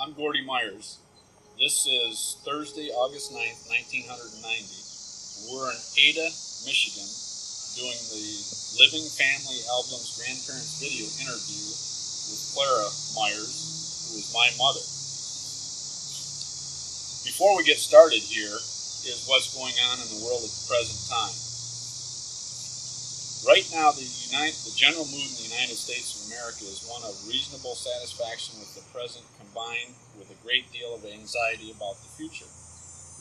I'm Gordy Meyers. This is Thursday, August 9th, 1990. We're in Ada, Michigan, doing the Living Family Albums Grandparents video interview with Clara Meyers, who is my mother. Before we get started here is what's going on in the world at the present time. Right now, the general mood in the United States of America is one of reasonable satisfaction with the present combined with a great deal of anxiety about the future.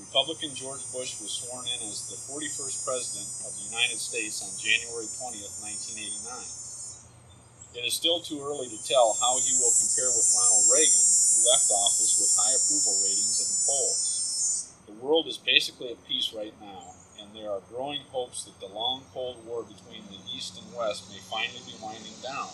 Republican George Bush was sworn in as the 41st President of the United States on January 20th, 1989. It is still too early to tell how he will compare with Ronald Reagan, who left office with high approval ratings in the polls. The world is basically at peace right now, and there are growing hopes that the long Cold War between the East and West may finally be winding down.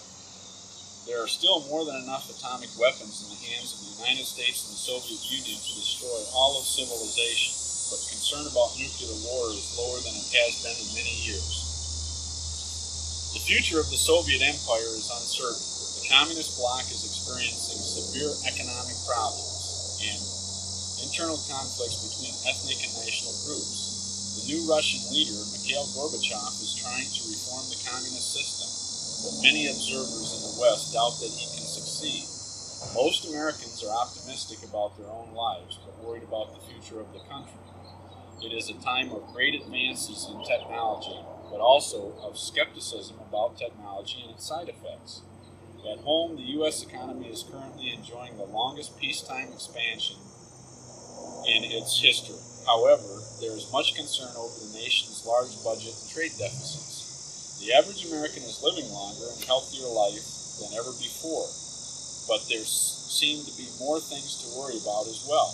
There are still more than enough atomic weapons in the hands of the United States and the Soviet Union to destroy all of civilization, but concern about nuclear war is lower than it has been in many years. The future of the Soviet Empire is uncertain. The communist bloc is experiencing severe economic problems and internal conflicts between ethnic and national groups. The new Russian leader, Mikhail Gorbachev, is trying to reform the communist system, but many observers in the West doubt that he can succeed. Most Americans are optimistic about their own lives, but worried about the future of the country. It is a time of great advances in technology, but also of skepticism about technology and its side effects. At home, the U.S. economy is currently enjoying the longest peacetime expansion in its history. However, there is much concern over the nation's large budget and trade deficits. The average American is living longer and healthier life than ever before, but there seem to be more things to worry about as well.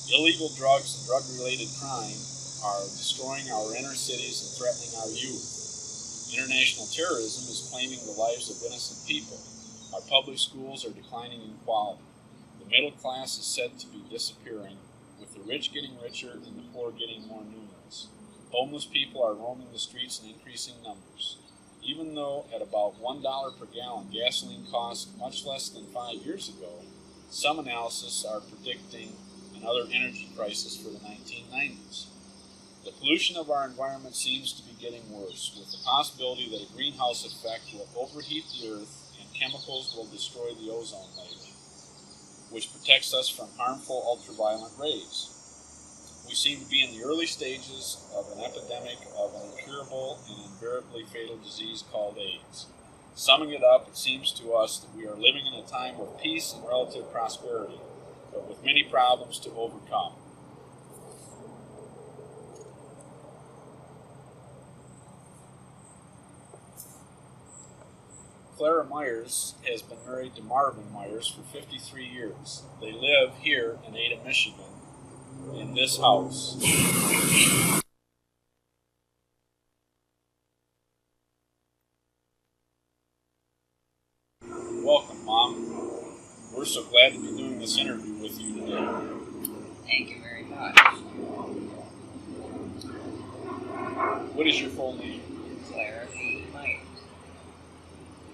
Illegal drugs and drug-related crime are destroying our inner cities and threatening our youth. International terrorism is claiming the lives of innocent people. Our public schools are declining in quality. The middle class is said to be disappearing, with the rich getting richer and the poor getting more numerous. Homeless people are roaming the streets in increasing numbers. Even though at about $1 per gallon gasoline cost much less than 5 years ago, some analysts are predicting another energy crisis for the 1990s. The pollution of our environment seems to be getting worse, with the possibility that a greenhouse effect will overheat the earth and chemicals will destroy the ozone layer, which protects us from harmful ultraviolet rays. We seem to be in the early stages of an epidemic of an incurable and invariably fatal disease called AIDS. Summing it up, it seems to us that we are living in a time of peace and relative prosperity, but with many problems to overcome. Clara Meyers has been married to Marvin Meyers for 53 years. They live here in Ada, Michigan, in this house. Welcome, Mom. We're so glad to be doing this interview with you today. Thank you very much. What is your full name? Clara Meyers.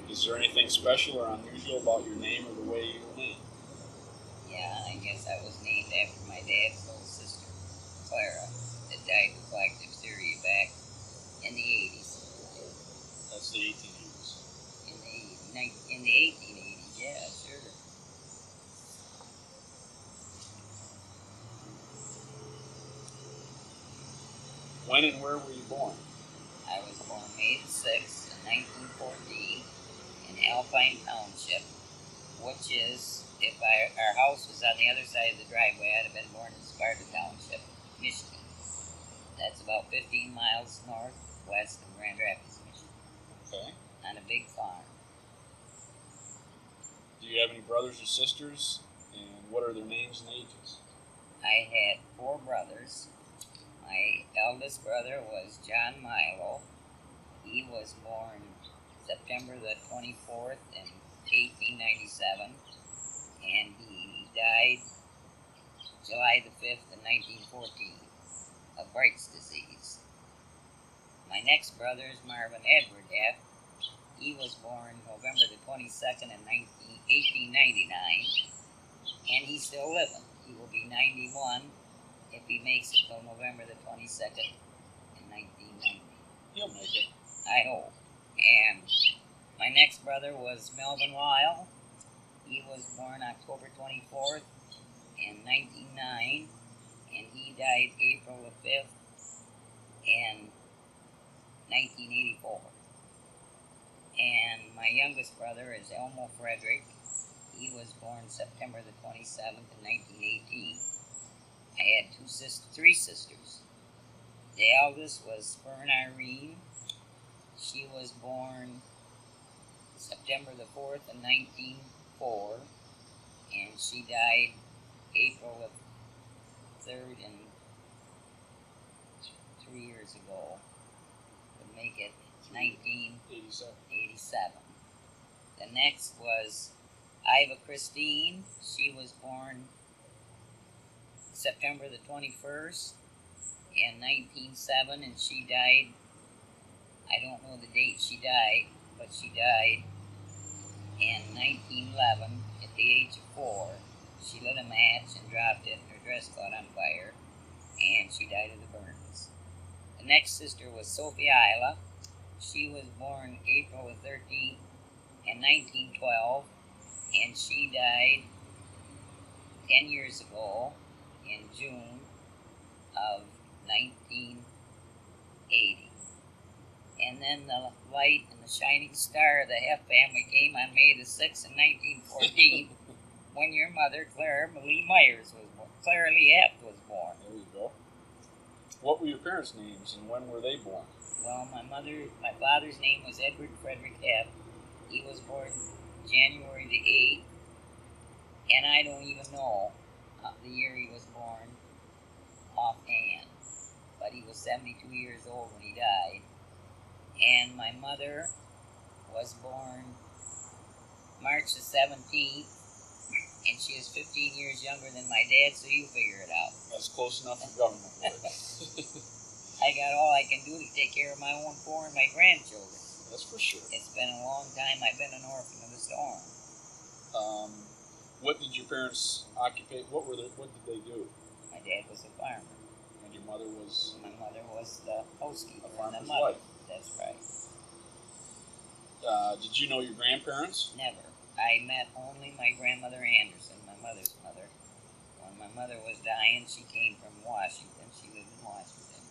Is there anything special or unusual about your name or the way you were named? Yeah, I guess I was named after my dad's little sister, Clara, that died of black diphtheria back in the 80s. That's the 1880s. In the 1880s, yeah, sure. When and where were you born? I was born May the 6th in 1914 in Alpine Township, which is, if our house was on the other side of the driveway, I'd have been born in Sparta Township, Michigan. That's about 15 miles northwest of Grand Rapids, Michigan. Okay. On a big farm. Do you have any brothers or sisters? And what are their names and ages? I had 4 brothers. My eldest brother was John Milo. He was born September the 24th in 1897, and he died July the 5th in 1914 of Bright's disease. My next brother is Marvin Edward F. He was born November the 22nd in 1899, and he's still living. He will be 91 if he makes it till November the 22nd in 1990. He'll make it. I hope. And my next brother was Melvin Lyle. He was born October 24th in 1909, and he died April the 5th in 1984. And my youngest brother is Elmo Frederick. He was born September the 27th in 1918. I had three sisters. The eldest was Fern Irene. She was born September the 4th in 1904, and she died April the 3rd and 3 years ago. Would make it 1987. The next was Iva Christine. She was born September the 21st in 1907, and she died, I don't know the date she died, but she died in 1911 at the age of 4. She lit a match and dropped it, and her dress caught on fire, and she died of the burns. The next sister was Sophie Isla. She was born April the 13th in 1912, and she died 10 years ago in June of 1980. And then the light and the shining star of the Heff family came on May the 6th in 1914 when your mother, Clara Lee Meyers, was born. Clara Lee Heff was born. There you go. What were your parents' names and when were they born? Well, my father's name was Edward Frederick Heff. He was born January the 8th, and I don't even know the year he was born offhand, but he was 72 years old when he died. And my mother was born March the 17th, and she is 15 years younger than my dad, so you figure it out. That's close enough for government work. I got all I can do to take care of my own 4 and my grandchildren. That's for sure. It's been a long time. I've been an orphan of the storm. What did your parents occupy? What did they do? My dad was a farmer. And your mother was? My mother was the housekeeper. A farmer's and the mother. wife. That's right. Did you know your grandparents? Never. I met only my grandmother Anderson, my mother's mother. When my mother was dying, she came from Washington. She lived in Washington.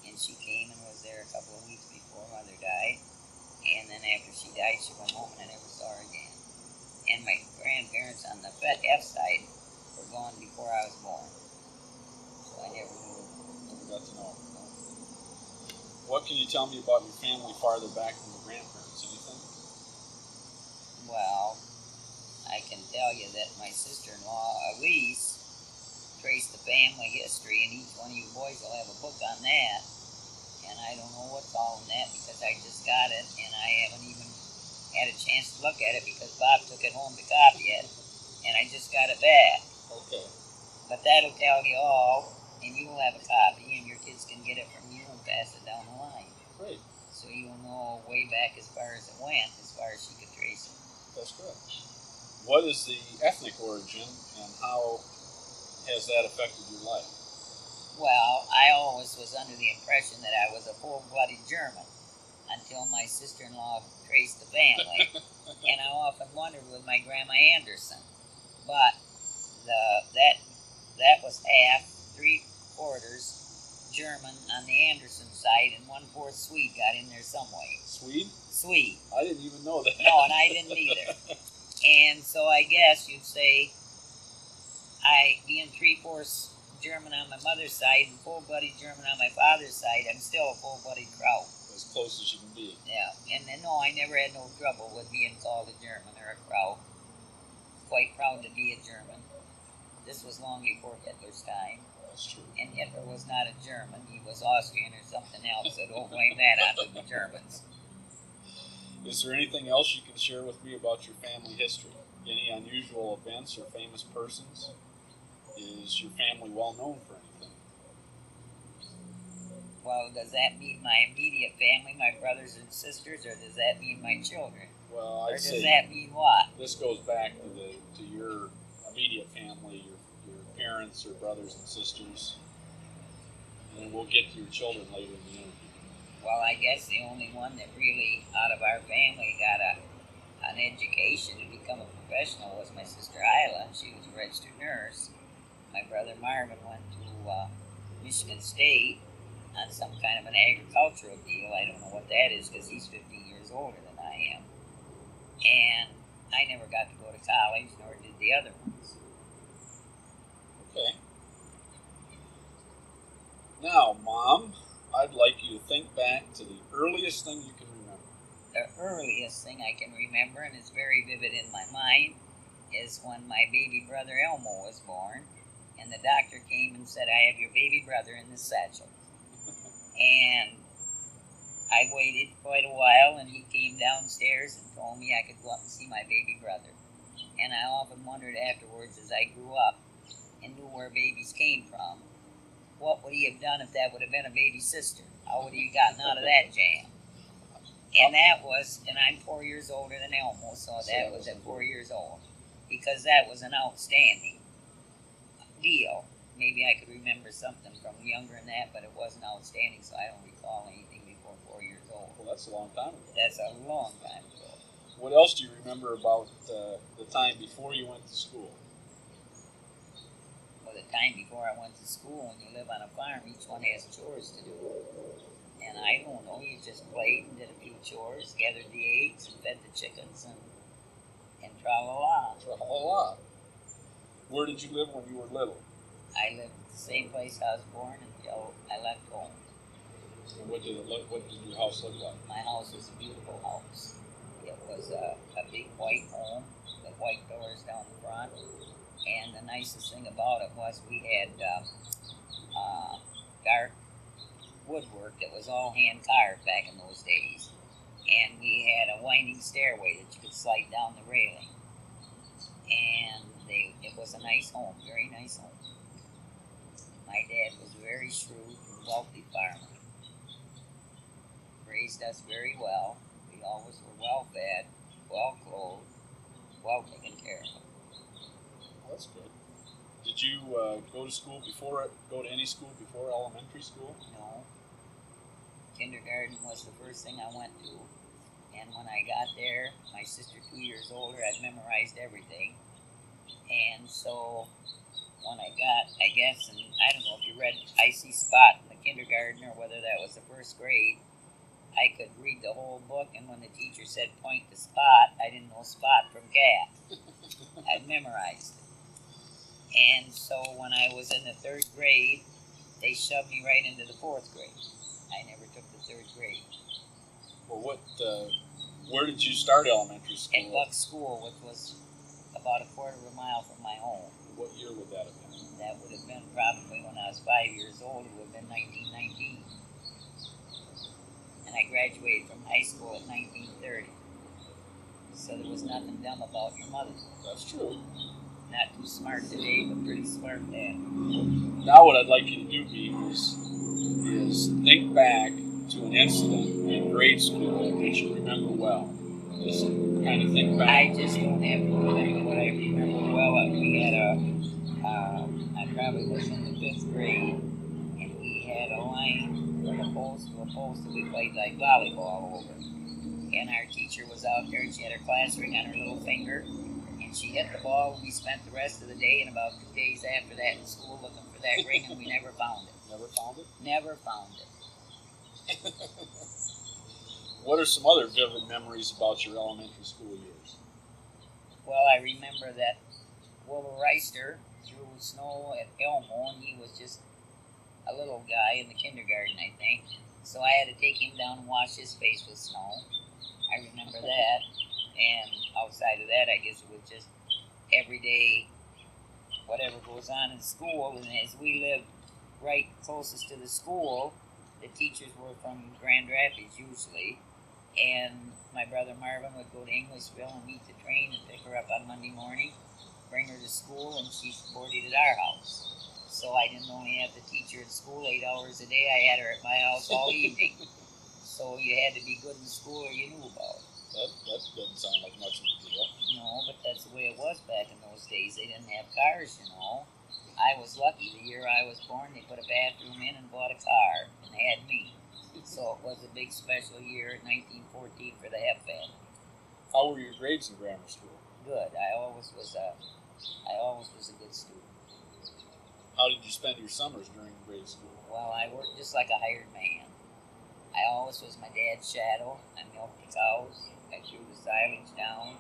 And she came and was there a couple of weeks before mother died. And then after she died, she went home and I never saw her again. And my grandparents on the F side were gone before I was born. So I never knew. Never got to know. What can you tell me about your family farther back than your grandparents? Anything? Well, I can tell you that my sister-in-law, Elise, traced the family history, and each one of you boys will have a book on that. And I don't know what's all in that because I just got it, and I haven't even had a chance to look at it because Bob took it home to copy it, and I just got it back. Okay. But that'll tell you all, and you will have a copy, and your kids can get it from you and pass it down the line. Great. So you will know way back as far as it went, as far as she could trace it. That's good. What is the ethnic origin, and how has that affected your life? Well, I always was under the impression that I was a full-blooded German until my sister-in-law traced the family, and I often wondered with my Grandma Anderson. But that was half, 3/4 German on the Anderson side, and 1/4 Swede got in there some way. Swede? Swede. I didn't even know that. No, and I didn't either. And so I guess you'd say, being 3/4 German on my mother's side and full-blooded German on my father's side, I'm still a full-blooded Kraut. As close as you can be. Yeah, and no, I never had no trouble with being called a German or a Kraut. Quite proud to be a German. This was long before Hitler's time. That's true. And Hitler was not a German. He was Austrian or something else, so don't blame that onto the Germans. Is there anything else you can share with me about your family history? Any unusual events or famous persons? Is your family well known for anything? Well, does that mean my immediate family, my brothers and sisters, or does that mean my children? Well, Or I'd does say that mean what? this goes back to your immediate family, your parents or brothers and sisters, and then we'll get to your children later in the interview. Well, I guess the only one that really, out of our family, got an education to become a professional was my sister Isla. She was a registered nurse. My brother Marvin went to Michigan State on some kind of an agricultural deal. I don't know what that is because he's 15 years older than I am. And I never got to go to college, nor did the other ones. Okay. Now, Mom, I'd like you to think back to the earliest thing you can remember. The earliest thing I can remember, and it's very vivid in my mind, is when my baby brother Elmo was born, and the doctor came and said, "I have your baby brother in the satchel." And I waited quite a while, and he came downstairs and told me I could go up and see my baby brother. And I often wondered afterwards, as I grew up and knew where babies came from, what would he have done if that would have been a baby sister? How would he have gotten out of that jam? And that was, and I'm 4 years older than Elmo, so that was at 4 years old. Because that was an outstanding deal. Maybe I could remember something from younger than that, but it wasn't outstanding, so I don't recall anything before 4 years old. Well, that's a long time ago. That's a long time ago. What else do you remember about the time before you went to school? Well, the time before I went to school, when you live on a farm, each one has chores to do. And I don't know, you just played and did a few chores, gathered the eggs and fed the chickens and tra-la-la. Tra-la-la. Where did you live when you were little? I lived at the same place I was born until I left home. And what did your house look like? My house was a beautiful house. It was a big white home with white doors down the front. And the nicest thing about it was we had dark woodwork that was all hand carved back in those days. And we had a winding stairway that you could slide down the railing. And it was a nice home, very nice home. My dad was a very shrewd and wealthy farmer. Raised us very well. We always were well fed, well clothed, well taken care of. Well, that's good. Did you go to any school before elementary school? No. Kindergarten was the first thing I went to. And when I got there, my sister 2 years older, I'd memorized everything. And so when I got, I guess, and I don't know if you read Icy Spot in the kindergarten or whether that was the first grade, I could read the whole book, and when the teacher said point to Spot, I didn't know Spot from cat. I'd memorized it. And so when I was in the third grade, they shoved me right into the fourth grade. I never took the third grade. Well, where did you start elementary school? At Buck School, which was about a quarter of a mile from my home. What year would that have been? That would have been probably when I was 5 years old. It would have been 1919. And I graduated from high school at 1930. So there was nothing dumb about your mother. That's true. Not too smart today, but pretty smart then. Now what I'd like you to do, Beam, is think back to an incident in grade school that you remember well. Just kind of think back. I just don't have to remember what I remember well. We had I probably was in the fifth grade, and we had a line from a post to a post that we played like volleyball over. And our teacher was out there, and she had her class ring on her little finger, and she hit the ball, and we spent the rest of the day and about 2 days after that in school looking for that ring, and we never found it. Never found it? Never found it. What are some other vivid memories about your elementary school years? Well, I remember that Wilbur Reister threw snow at Elmo, and he was just a little guy in the kindergarten, I think. So I had to take him down and wash his face with snow. I remember that. And outside of that, I guess it was just everyday whatever goes on in school. And as we lived right closest to the school, the teachers were from Grand Rapids usually. And my brother Marvin would go to Englishville and meet the train and pick her up on Monday morning, bring her to school, and she boarded at our house. So I didn't only have the teacher at school 8 hours a day, I had her at my house all evening. So you had to be good in school or you knew about it. That doesn't sound like much of a deal. No, but that's the way it was back in those days. They didn't have year I was born, they put a bathroom in and bought a car, and they had me. So it was a big special year in 1914 for the Hepp family. How were your grades in grammar school? Good. I always was a good student. How did you spend your summers during grade school? Well, I worked just like a hired man. I always was my dad's shadow. I milked the cows. I threw the silage down.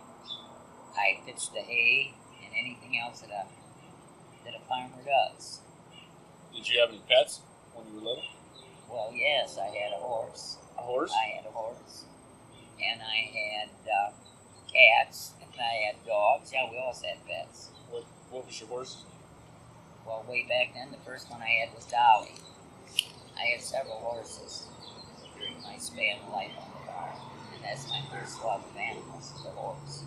I pitched the hay and anything else that a farmer does. Did you have any pets when you were little? Well, yes, I had a horse. A horse? I had a horse. And I had cats. And I had dogs. Yeah, we always had pets. What was your horse's name? Well, way back then, the first one I had was Dolly. I had several horses during my span of life on the farm. And that's my first love of animals, is the horse.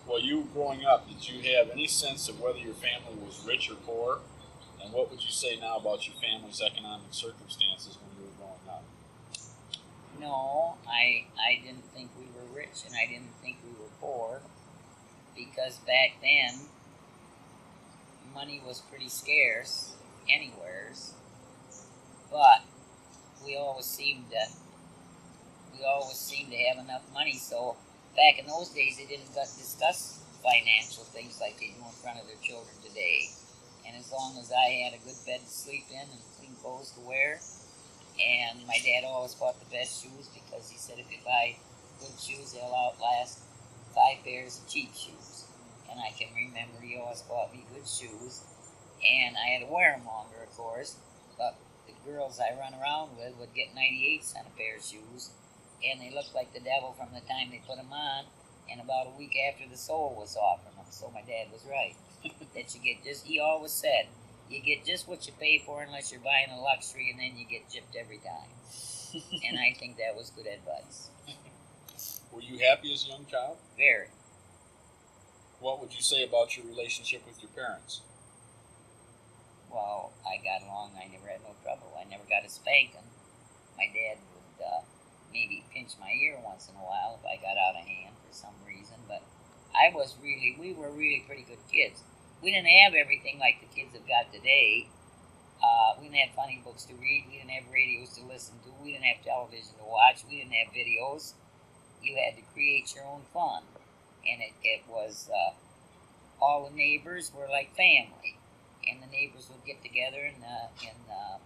Well, you growing up, did you have any sense of whether your family was rich or poor? And what would you say now about your family's economic circumstances when you were growing up? No, I didn't think we were rich and I didn't think we were poor, because back then money was pretty scarce anywheres, but we always seemed to have enough money. So back in those days, they didn't discuss financial things like they do in front of their children today. And as long as I had a good bed to sleep in and clean clothes to wear, and my dad always bought the best shoes, because he said if you buy good shoes, they'll outlast 5 pairs of cheap shoes. And I can remember he always bought me good shoes, and I had to wear them longer, of course, but the girls I run around with would get 98 cents a pair of shoes, and they looked like the devil from the time they put them on, and about a week after the sole was off from them. So my dad was right. That you get just, he always said, you get just what you pay for unless you're buying a luxury, and then you get gypped every time. And I think that was good advice. Were you happy as a young child? Very. What would you say about your relationship with your parents? Well, I got along. I never had no trouble. I never got a spanking. My dad would maybe pinch my ear once in a while if I got out of hand for some reason, but we were really pretty good kids. We didn't have everything like the kids have got today. We didn't have funny books to read. We didn't have radios to listen to. We didn't have television to watch. We didn't have videos. You had to create your own fun. And it was, all the neighbors were like family. And the neighbors would get together, and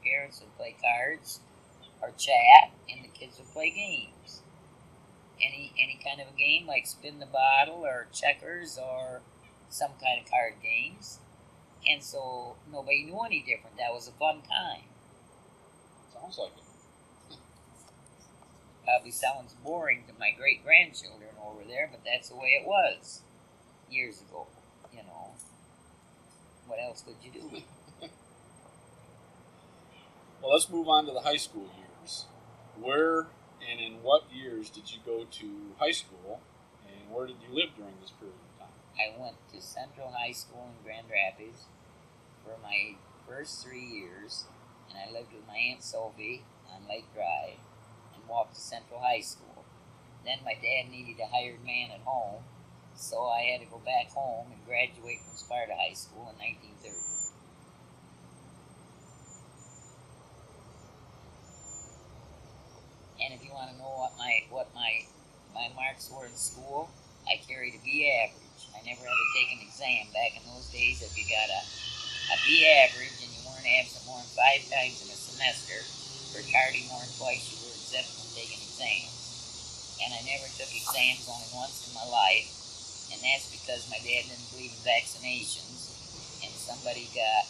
parents would play cards or chat, and the kids would play games. Any kind of a game like spin the bottle or checkers or some kind of card games. And so nobody knew any different. That was a fun time. Sounds like it. Probably sounds boring to my great-grandchildren over there, but that's the way it was years ago, you know. What else could you do? Well, let's move on to the high school years. Where and in what years did you go to high school, and where did you live during this period of time? I went to Central High School in Grand Rapids for my first 3 years, and I lived with my Aunt Sophie on Lake Drive and walked to Central High School. Then my dad needed a hired man at home, so I had to go back home and graduate from Sparta High School in 1930. And if you want to know what my marks were in school, I carried a B average. I never had to take an exam. Back in those days, if you got a B average and you weren't absent more than 5 times in a semester, for tarding more than twice, you were exempt from taking exams. And I never took exams only once in my life, and that's because my dad didn't believe in vaccinations, and somebody got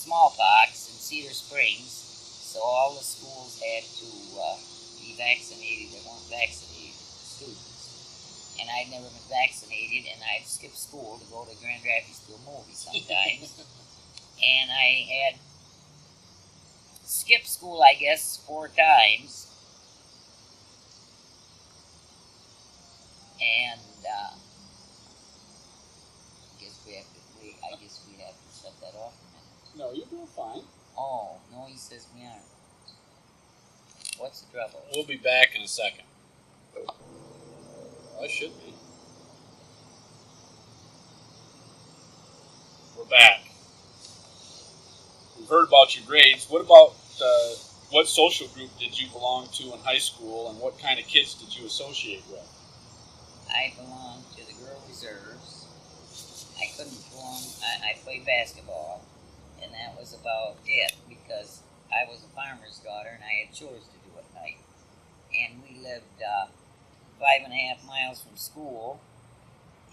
smallpox in Cedar Springs, so all the schools had to be vaccinated that weren't vaccinated students. And I'd never been vaccinated, and I'd skip school to go to Grand Rapids to a movie sometimes. And I had skipped school, I guess, 4 times. And I guess we have to shut that off a minute. No, you're doing fine. Oh, no, he says we aren't. What's the trouble? We'll be back in a second. I should be. back. We've heard about your grades. What about what social group did you belong to in high school, and what kind of kids did you associate with? I belonged to the girl reserves. I couldn't belong. I played basketball, and that was about it because I was a farmer's daughter and I had chores to do at night. And we lived 5.5 miles from school,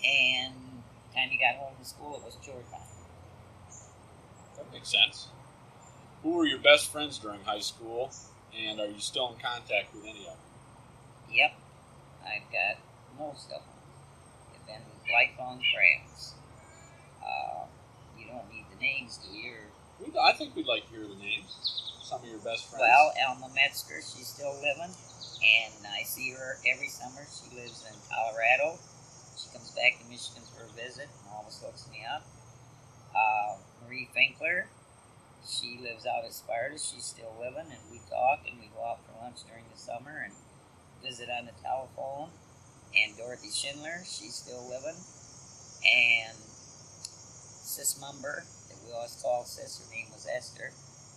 and the time you got home from school, it was chore time. That makes sense. Who were your best friends during high school, and are you still in contact with any of them? Yep, I've got most of them. They've been lifelong friends. You don't need the names, do you? I think we'd like to hear the names. Some of your best friends. Well, Alma Metzger, she's still living, and I see her every summer. She lives in Colorado. She comes back to Michigan for a visit and always looks me up. Marie Finkler, she lives out at Sparta. She's still living, and we talk and we go out for lunch during the summer and visit on the telephone. And Dorothy Schindler, she's still living. And Sis Mumber, that we always call Sis, her name was Esther.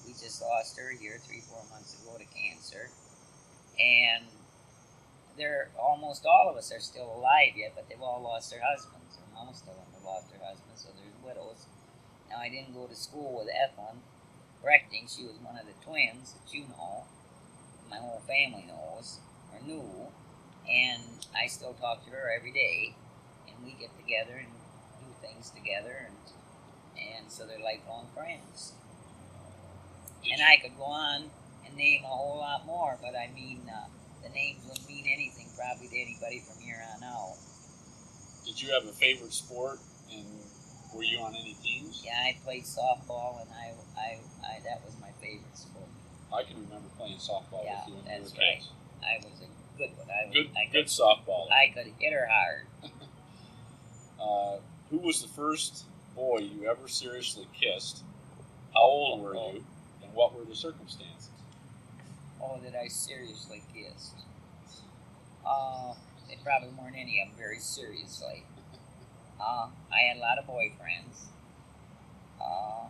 We just lost her here 3-4 months ago to cancer. And they're almost all of us are still alive yet, but they've all lost their husbands, or most of them have lost their husbands, so there's widows. Now, I didn't go to school with Ethelyn Brechting. She was one of the twins that you know, my whole family knows, or knew, and I still talk to her every day, and we get together and do things together, and so they're lifelong friends. And I could go on and name a whole lot more, but I mean, the names wouldn't mean anything probably to anybody from here on out. Did you have a favorite sport, and were you on any teams? Yeah, I played softball, and I that was my favorite sport. I can remember playing softball with you when you were right. kids. I was a good one. Good softball. I could hit her hard. Who was the first boy you ever seriously kissed? How old were you, and what were the circumstances? Oh, that I seriously kissed. They probably weren't any of them very seriously. I had a lot of boyfriends. I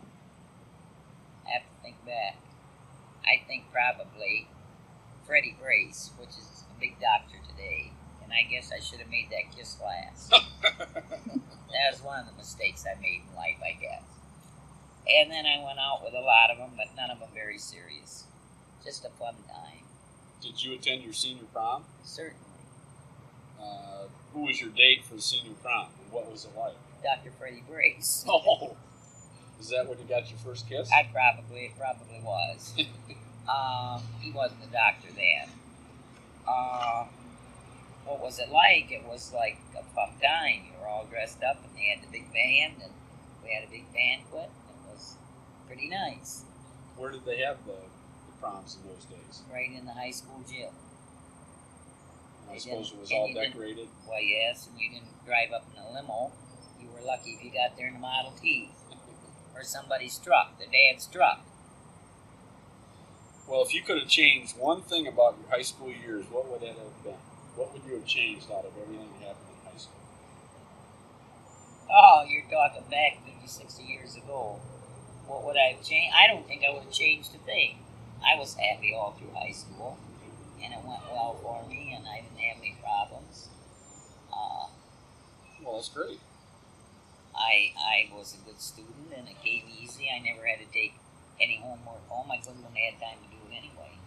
have to think back. I think probably Freddie Grace, which is a big doctor today, and I guess I should have made that kiss last. That was one of the mistakes I made in life, I guess. And then I went out with a lot of them, but none of them very serious. Just a fun time. Did you attend your senior prom? Certainly. Who was your date for the senior prom, and what was it like? Dr. Freddie Grace. Oh, is that when you got your first kiss? It probably was. He wasn't a doctor then. What was it like? It was like a fun time. You were all dressed up, and they had the big band, and we had a big banquet. It was pretty nice. Where did they have the proms in those days? Right in the high school gym. And I suppose it was all decorated? Well, yes, and you didn't drive up in a limo. You were lucky if you got there in a Model T. Or somebody's truck, the dad's truck. Well, if you could have changed one thing about your high school years, what would that have been? What would you have changed out of everything that happened in high school? Oh, you're talking back 50, 60 years ago. What would I have changed? I don't think I would have changed a thing. I was happy all through high school, and it went well for me, and I didn't have any problems. Well, that's great. I was a good student, and it came easy. I never had to take any homework home. I couldn't have had time to do it anyway,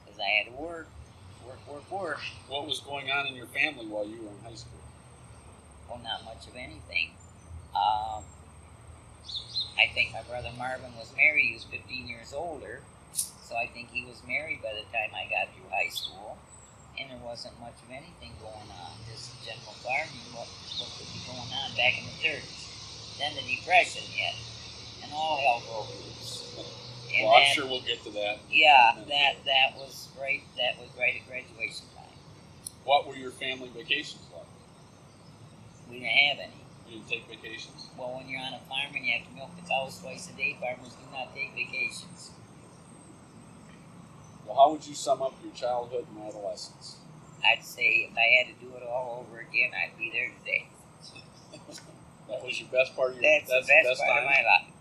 because I had to work. What was going on in your family while you were in high school? Well, not much of anything. I think my brother Marvin was married. He was 15 years older, so I think he was married by the time I got through high school. And there wasn't much of anything going on. Just general farming, what could be going on back in the 30s. Then the Depression hit, and all hell broke loose. Well, I'm sure we'll get to that. Yeah, that was right at graduation time. What were your family vacations like? We didn't have any. You didn't take vacations? Well, when you're on a farm and you have to milk the cows twice a day, farmers do not take vacations. Well, how would you sum up your childhood and adolescence? I'd say if I had to do it all over again, I'd be there today. That was your best part of your That's the best part of my life.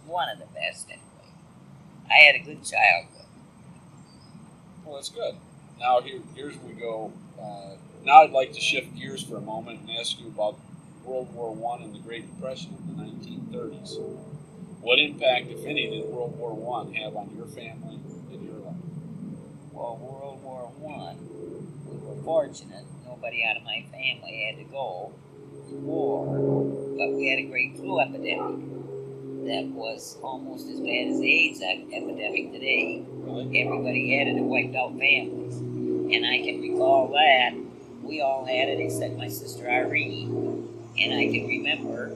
One of the best, anyway. I had a good childhood. Well, that's good. Now here's where we go. Now I'd like to shift gears for a moment and ask you about World War I and the Great Depression in the 1930s. What impact, if any, did World War I have on your family and your life? Well, World War I, we were fortunate. Nobody out of my family had to go to war, but we had a great flu epidemic that was almost as bad as the AIDS epidemic today. Really? Everybody had it. It wiped out families. And I can recall that we all had it except my sister Irene. And I can remember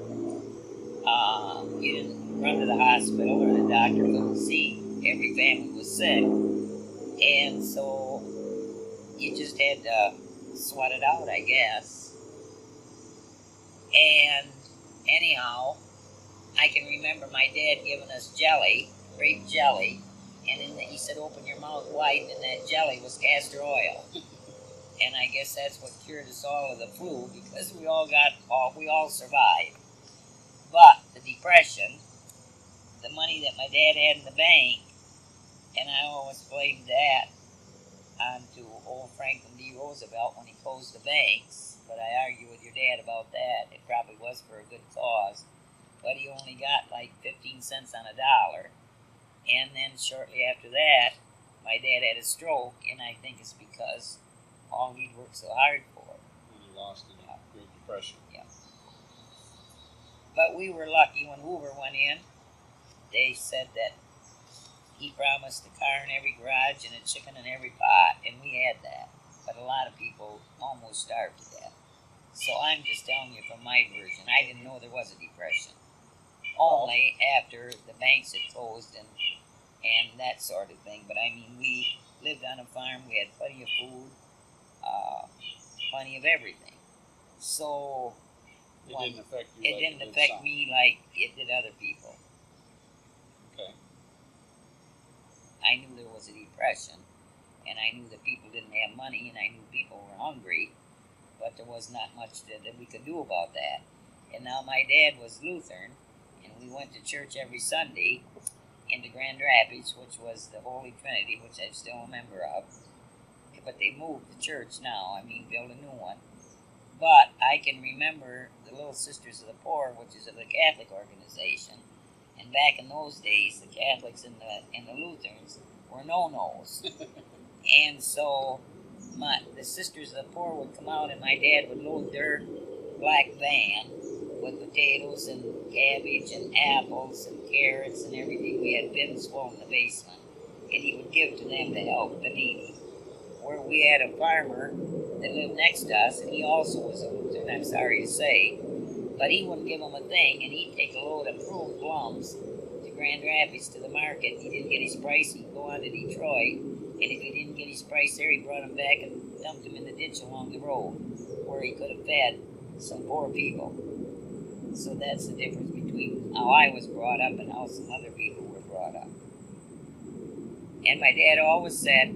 you didn't run to the hospital or the doctor couldn't see. Every family was sick. And so you just had to sweat it out, I guess. And anyhow, I can remember my dad giving us jelly, grape jelly, and he said, open your mouth wide, and in that jelly was castor oil. And I guess that's what cured us all of the flu, because we all survived. But the depression, the money that my dad had in the bank, and I always blamed that onto old Franklin D. Roosevelt when he closed the banks, but I argue with your dad about that. It probably was for a good cause, but he only got like 15 cents on a dollar. And then shortly after that, my dad had a stroke, and I think it's because all he'd worked so hard for. And you lost in the Great Depression. Yeah. But we were lucky when Hoover went in. They said that he promised a car in every garage and a chicken in every pot, and we had that. But a lot of people almost starved to death. So I'm just telling you from my version. I didn't know there was a depression. Only after the banks had closed and that sort of thing. But I mean, we lived on a farm. We had plenty of food, plenty of everything. So It didn't affect you. It didn't affect me like it did other people. Okay. I knew there was a depression, and I knew that people didn't have money, and I knew people were hungry, but there was not much that we could do about that. And now my dad was Lutheran, and we went to church every Sunday into Grand Rapids, which was the Holy Trinity, which I'm still a member of. But they moved the church now, built a new one. But I can remember the Little Sisters of the Poor, which is a Catholic organization. And back in those days, the Catholics and the Lutherans were no-nos. And so the Sisters of the Poor would come out, and my dad would load their black van with potatoes and cabbage and apples and carrots and everything. We had bins full in the basement. And he would give to them to help the needy. Where we had a farmer that lived next to us, and he also was a Lutheran, I'm sorry to say, but he wouldn't give them a thing, and he'd take a load of pruned plums to Grand Rapids to the market. He didn't get his price, he'd go on to Detroit, and if he didn't get his price there, he brought him back and dumped him in the ditch along the road, where he could have fed some poor people. So that's the difference between how I was brought up and how some other people were brought up. And my dad always said,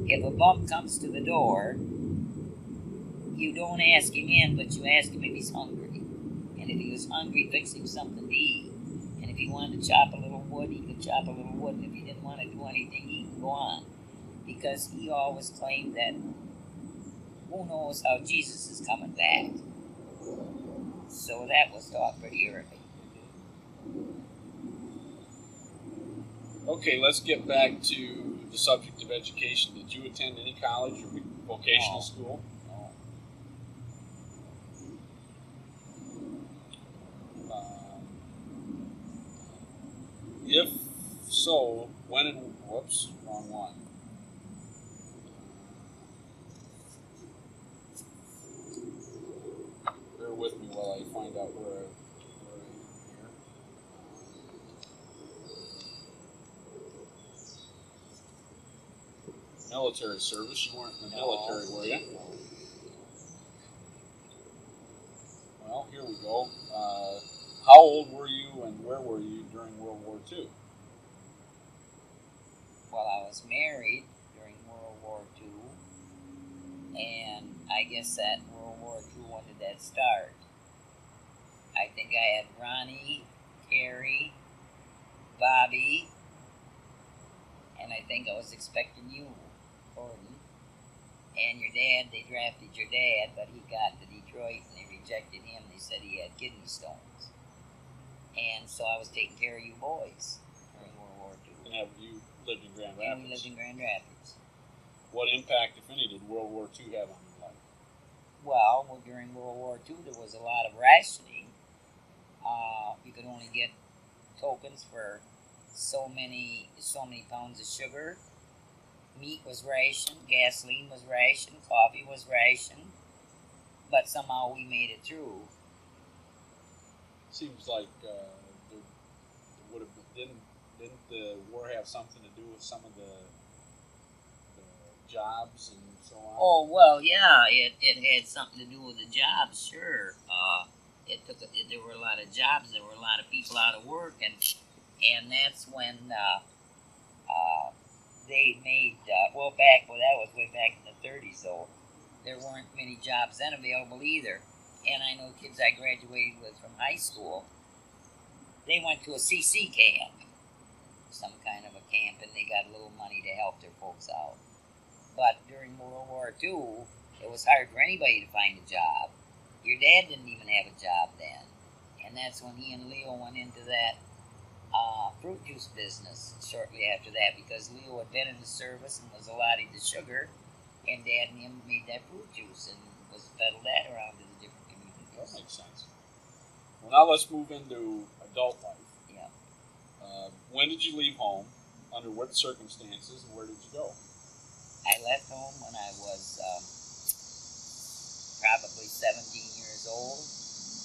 if a bum comes to the door, you don't ask him in, but you ask him if he's hungry. And if he was hungry, fix him something to eat. And if he wanted to chop a little wood, he could chop a little wood. And if he didn't want to do anything, he could go on. Because he always claimed that who knows how Jesus is coming back. So that was taught pretty early. Okay, let's get back to the subject of education. Did you attend any college or vocational school? No. If so, when and whoops, wrong one. Bear with me while I find out where I am here. Military service. You weren't in the military, were you? Well, here we go. How old were you and where were you during World War II? Well, I was married during World War II, and I guess that World War II, when did that start? I think I had Ronnie, Terry, Bobby, and I think I was expecting you, Gordon. And your dad, they drafted your dad, but he got to Detroit and they rejected him. They said he had kidney stones. And so I was taking care of you boys during World War II. And have you lived in Grand Rapids? And we lived in Grand Rapids. What impact, if any, did World War II have on your life? Well, during World War II, there was a lot of rationing. You could only get tokens for so many pounds of sugar. Meat was rationed, gasoline was rationed, coffee was rationed, but somehow we made it through. Seems like there would have been, didn't the war have something to do with some of the jobs and so on? Oh well, yeah, it had something to do with the jobs, sure. There were a lot of jobs, there were a lot of people out of work, and that's when they made that was way back in the 30s, though. There weren't many jobs then available either. And I know kids I graduated with from high school, they went to a CC camp, some kind of a camp, and they got a little money to help their folks out. But during World War II, it was hard for anybody to find a job. Your dad didn't even have a job then. And that's when he and Leo went into that fruit juice business shortly after that, because Leo had been in the service and was allotted the sugar, and Dad and him made that fruit juice and was peddled that around to the different communities. That makes sense. Well, now let's move into adult life. Yeah. When did you leave home? Under what circumstances, and where did you go? I left home when I was probably 17 years old,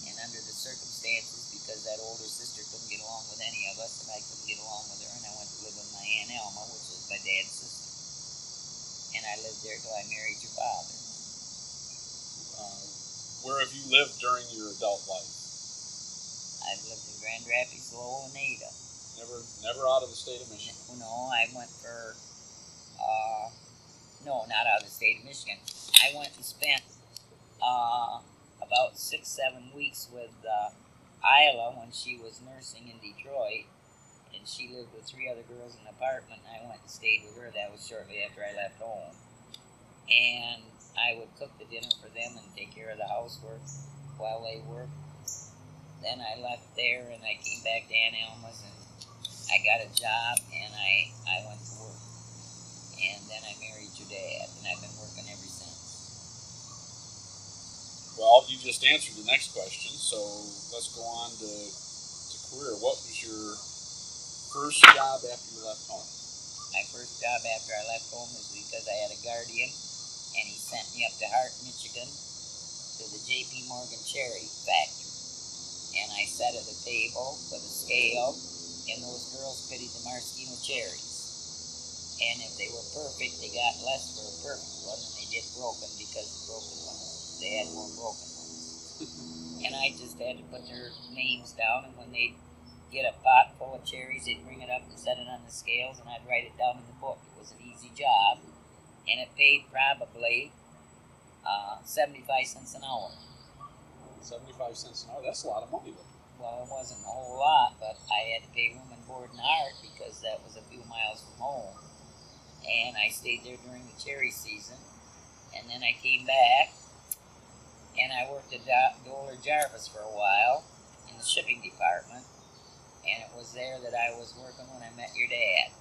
and under the circumstances, because that older sister couldn't get along with any of us, and I couldn't get along with her, and I went to live with my Aunt Elma, which is my dad's sister. And I lived there till I married your father. Where have you lived during your adult life? I've lived in Grand Rapids, Lowell, and Ada. Never out of the state of Michigan? No, I went for, no, not out of the state of Michigan. I went and spent about 6-7 weeks with Isla when she was nursing in Detroit, and she lived with 3 other girls in an apartment, and I went and stayed with her. That was shortly after I left home. And I would cook the dinner for them and take care of the housework while they worked. Then I left there and I came back to Aunt Elma's and I got a job and I went to work. And then I married your dad, and I've been working ever since. Well, you just answered the next question, so let's go on to career. What was your first job after you left home? My first job after I left home was because I had a guardian, and he sent me up to Hart, Michigan, to the J.P. Morgan cherry factory. And I sat at a table with a scale, and those girls pitied the maraschino cherries. And if they were perfect, they got less for a perfect one than they did broken, because the broken ones, they had more broken ones. And I just had to put their names down, and when they'd get a pot full of cherries, they'd bring it up and set it on the scales, and I'd write it down in the book. It was an easy job, and it paid probably 75 cents an hour. 75 cents an hour? That's a lot of money, though. Well, it wasn't a whole lot, but I had to pay room and board and Hart because that was a few miles from home. And I stayed there during the cherry season, and then I came back, and I worked at Doler Jarvis for a while in the shipping department, and it was there that I was working when I met your dad.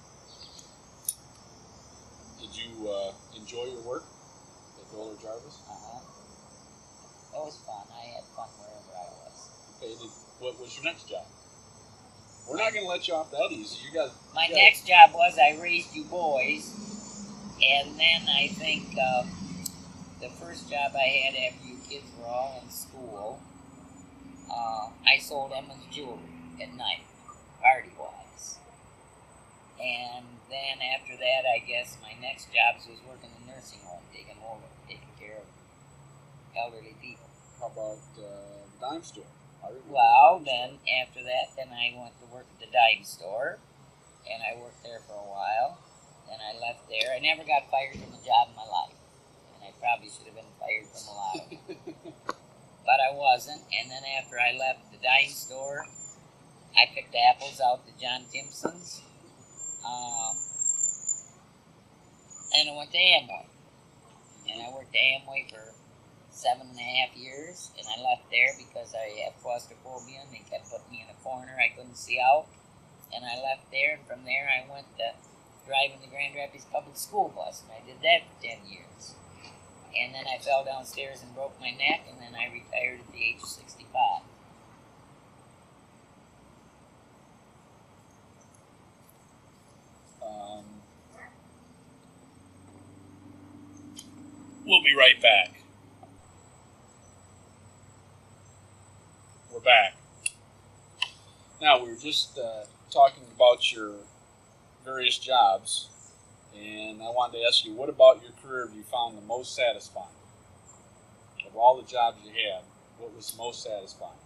Did you enjoy your work at Doler Jarvis? It was fun. I had fun wherever I was. Okay, what was your next job? We're not going to let you off that easy. My next job was I raised you boys, and then I think the first job I had after you kids were all in school, I sold Emma's jewelry at night, party-wise. And then after that, I guess my next job was working in a nursing home, taking care of elderly people. How about the dime store? Well, then after that, then I went to work at the dime store, and I worked there for a while. Then I left there. I never got fired from a job in my life, and I probably should have been fired from a lot of them. But I wasn't, and then after I left the dime store. I picked apples out to John Timpson's. And I went to Amway. And I worked at Amway for 7.5 years. And I left there because I had claustrophobia and they kept putting me in a corner. I couldn't see out. And I left there, and from there I went to driving the Grand Rapids Public School bus. And I did that for 10 years. And then I fell downstairs and broke my neck, and then I retired at the age of 65. We'll be right back. We're back. Now, we were just talking about your various jobs, and I wanted to ask you, what about your career have you found the most satisfying? Of all the jobs you had, what was most satisfying?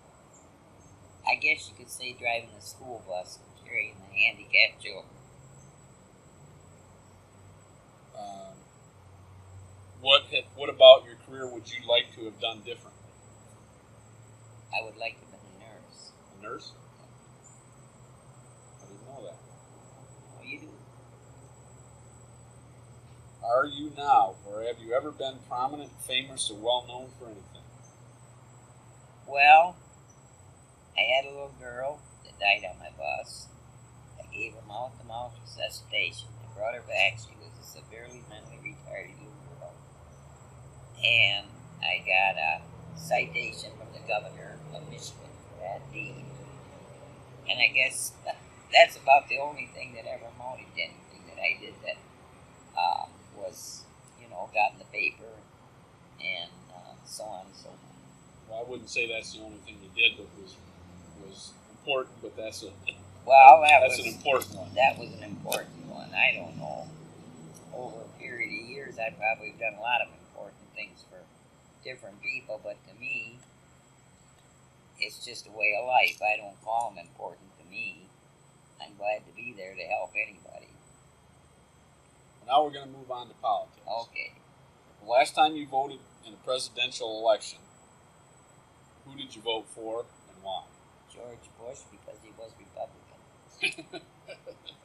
I guess you could say driving the school bus and carrying the handicapped children. What about your career would you like to have done differently? I would like to have been a nurse. A nurse? I didn't know that. Oh, you do? Are you now, or have you ever been prominent, famous, or well-known for anything? Well, I had a little girl that died on my bus. I gave her mouth-to-mouth resuscitation. I brought her back. She was a severely mentally retarded little girl. And I got a citation from the governor of Michigan for that deed. And I guess that's about the only thing that ever amounted to anything that I did that was, got in the paper and so on and so on. Well, I wouldn't say that's the only thing you did that was important, but that's an important one. That was an important one. I don't know. Over a period of years, I probably have done a lot of important things for different people, but to me, it's just a way of life. I don't call them important to me. I'm glad to be there to help anybody. Now we're going to move on to politics. Okay. The last time you voted in a presidential election, who did you vote for and why? George Bush, because he was Republican.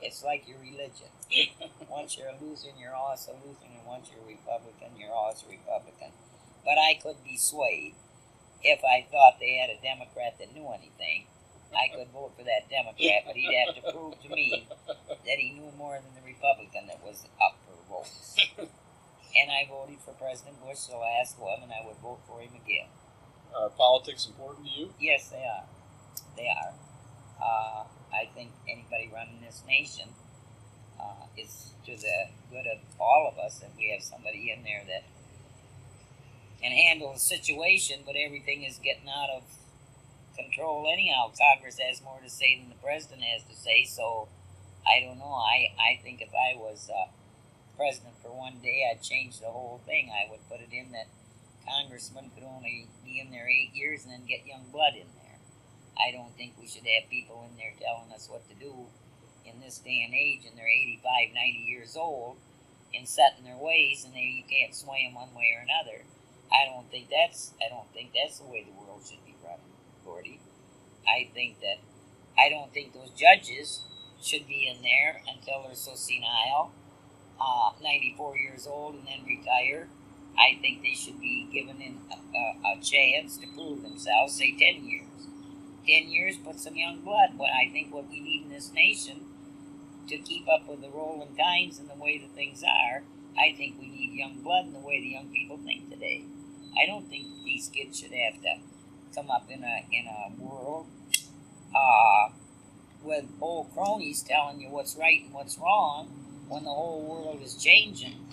It's like your religion. Once you're a Lutheran, you're always a Lutheran, and once you're a Republican, you're always a Republican. But I could be swayed. If I thought they had a Democrat that knew anything, I could vote for that Democrat, but he'd have to prove to me that he knew more than the Republican that was up for votes. And I voted for President Bush the last one, and I would vote for him again. Are politics important to you? Yes, they are. They are. I think anybody running this nation is to the good of all of us, and we have somebody in there that can handle the situation, but everything is getting out of control anyhow. Congress has more to say than the president has to say, so I don't know. I think if I was president for one day, I'd change the whole thing. I would put it in that congressmen could only be in there 8 years and then get young blood in there. I don't think we should have people in there telling us what to do in this day and age, and they're 85, 90 years old and set in their ways, and you can't sway them one way or another. I don't think that's the way the world should be run, Gordy. I don't think those judges should be in there until they're so senile, 94 years old, and then retire. I think they should be given a chance to prove themselves, say 10 years. 10 years, put some young blood. But I think what we need in this nation to keep up with the rolling times and the way that things are, I think we need young blood in the way the young people think today. I don't think these kids should have to come up in a world with old cronies telling you what's right and what's wrong when the whole world is changing.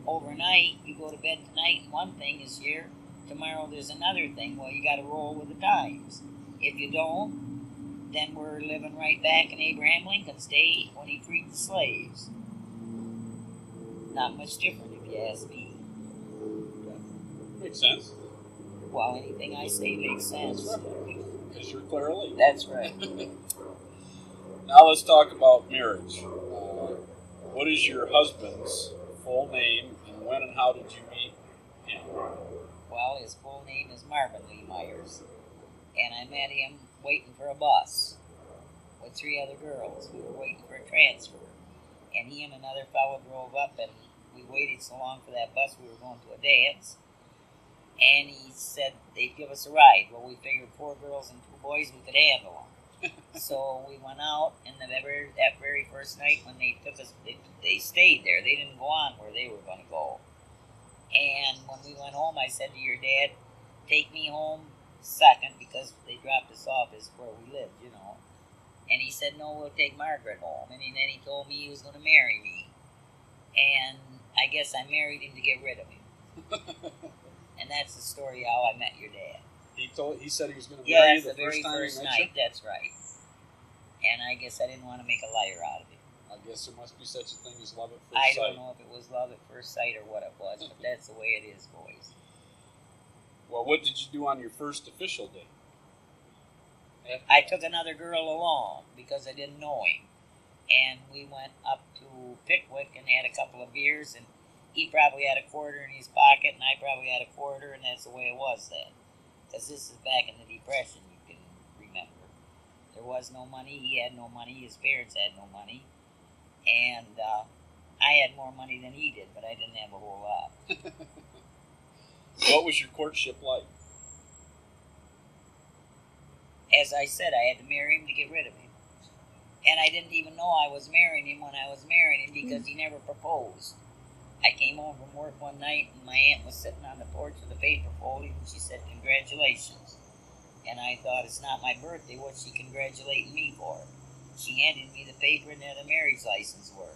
Overnight, you go to bed tonight and one thing is here, tomorrow there's another thing. Well, you got to roll with the times. If you don't, then we're living right back in Abraham Lincoln's day when he freed the slaves. Not much different if you ask me. Makes sense. Well, anything I say makes sense. That's right. Because you're Clara Lee. That's right. Now let's talk about marriage. What is your husband's full name, and when and how did you meet him? Well, his full name is Marvin Lee Meyers, and I met him waiting for a bus with 3 other girls. We were waiting for a transfer. And he and another fellow drove up, and we waited so long for that bus, we were going to a dance. And he said they'd give us a ride. Well, we figured 4 girls and 2 boys, we could handle them. So we went out, and that very first night when they took us, they stayed there. They didn't go on where they were going to go. And when we went home, I said to your dad, take me home second, because they dropped us off as where we lived, you know. And he said, no, we'll take Margaret home. And then he told me he was going to marry me. And I guess I married him to get rid of him. And that's the story how I met your dad. He said he was going to marry you the very first night. That's right. And I guess I didn't want to make a liar out of him. I guess there must be such a thing as love at first sight. sight. I don't know if it was love at first sight or what it was, but that's the way it is, boys. Well, what did you do on your first official date? I took another girl along because I didn't know him. And we went up to Pickwick and had a couple of beers, and he probably had a quarter in his pocket, and I probably had a quarter, and that's the way it was then. Because this is back in the Depression, you can remember. There was no money, he had no money, his parents had no money, and I had more money than he did, but I didn't have a whole lot. What was your courtship like? As I said, I had to marry him to get rid of him. And I didn't even know I was marrying him when I was marrying him because he never proposed. I came home from work one night and my aunt was sitting on the porch with a paper folding and she said, congratulations. And I thought, it's not my birthday, what's she congratulating me for? She handed me the paper and there the marriage license were.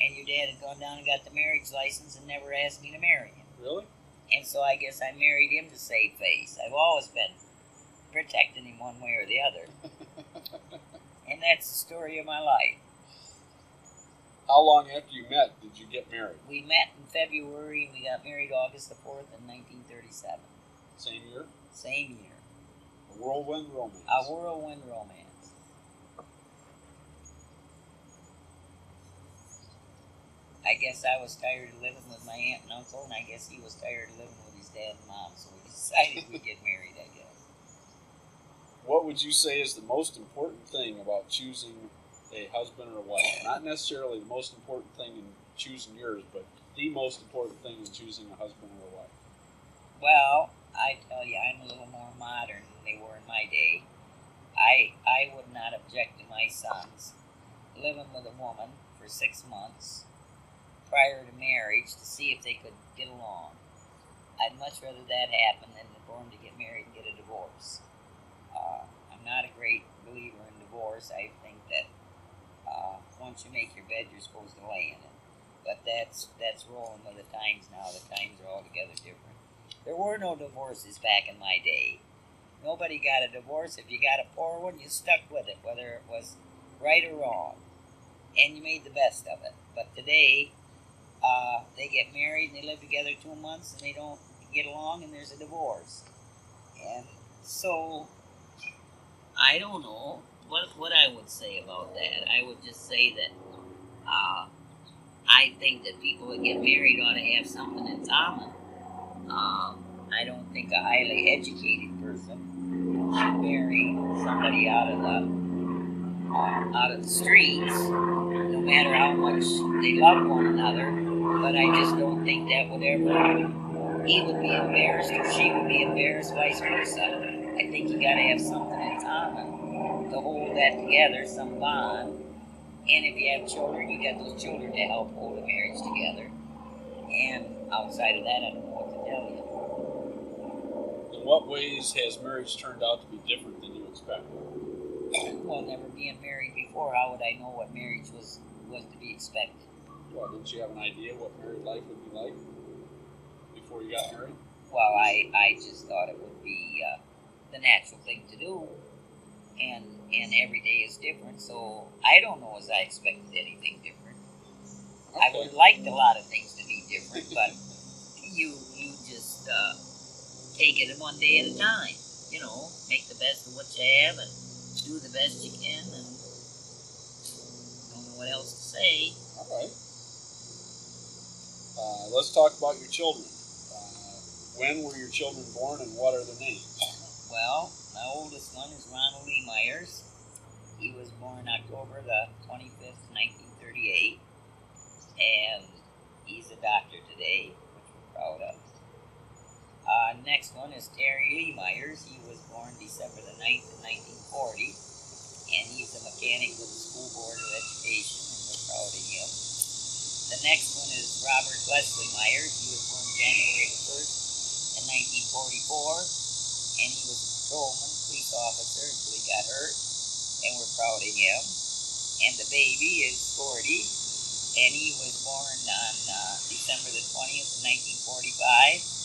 And your dad had gone down and got the marriage license and never asked me to marry him. Really? And so I guess I married him to save face. I've always been protecting him one way or the other. And that's the story of my life. How long after you met did you get married? We met in February and we got married August the 4th in 1937. Same year? Same year. A whirlwind romance. A whirlwind romance. I guess I was tired of living with my aunt and uncle, and I guess he was tired of living with his dad and mom, so we decided we'd get married, I guess. What would you say is the most important thing about choosing a husband or wife? Not necessarily the most important thing in choosing yours, but the most important thing in choosing a husband or a wife. Well, I tell you, I'm a little more modern than they were in my day. I would not object to my sons living with a woman for 6 months prior to marriage to see if they could get along. I'd much rather that happen than for them to get married and get a divorce. I'm not a great believer in divorce. I think that once you make your bed, you're supposed to lay in it. But that's rolling with the times now. The times are altogether different. There were no divorces back in my day. Nobody got a divorce. If you got a poor one, you stuck with it, whether it was right or wrong. And you made the best of it. But today, they get married and they live together 2 months and they don't get along and there's a divorce. And so, I don't know what I would say about that. I would just say that I think that people that get married ought to have something in common. I don't think a highly educated person should marry somebody out of the streets, no matter how much they love one another. But I just don't think that would ever. He would be embarrassed or she would be embarrassed, vice versa. I think you got to have something in common to hold that together, some bond. And if you have children, you got those children to help hold a marriage together. And outside of that, I don't know what to tell you. In what ways has marriage turned out to be different than you expected? Well, never being married before, how would I know what marriage was to be expected? Well, didn't you have an idea what married life would be like before you got married? Well, I just thought it would be the natural thing to do. And every day is different, so I don't know as I expected anything different. Okay. I would have liked a lot of things to be different, but you just take it one day at a time. You know, make the best of what you have and do the best you can, and don't know what else to say. All right. Let's talk about your children. When were your children born and what are their names? Well, My oldest one is Ronald E. Meyers. He was born October the 25th, 1938, and he's a doctor today, which we're proud of. Next one is Terry Lee Meyers. He was born December the 9th, 1940, and he's a mechanic with the School Board of Education, and we're proud of him. The next one is Robert Leslie Meyers. He was born January 1st in 1944, and he was a patrolman, police officer until he got hurt, and we're proud of him. And the baby is Gordy, and he was born on December the 20th, 1945,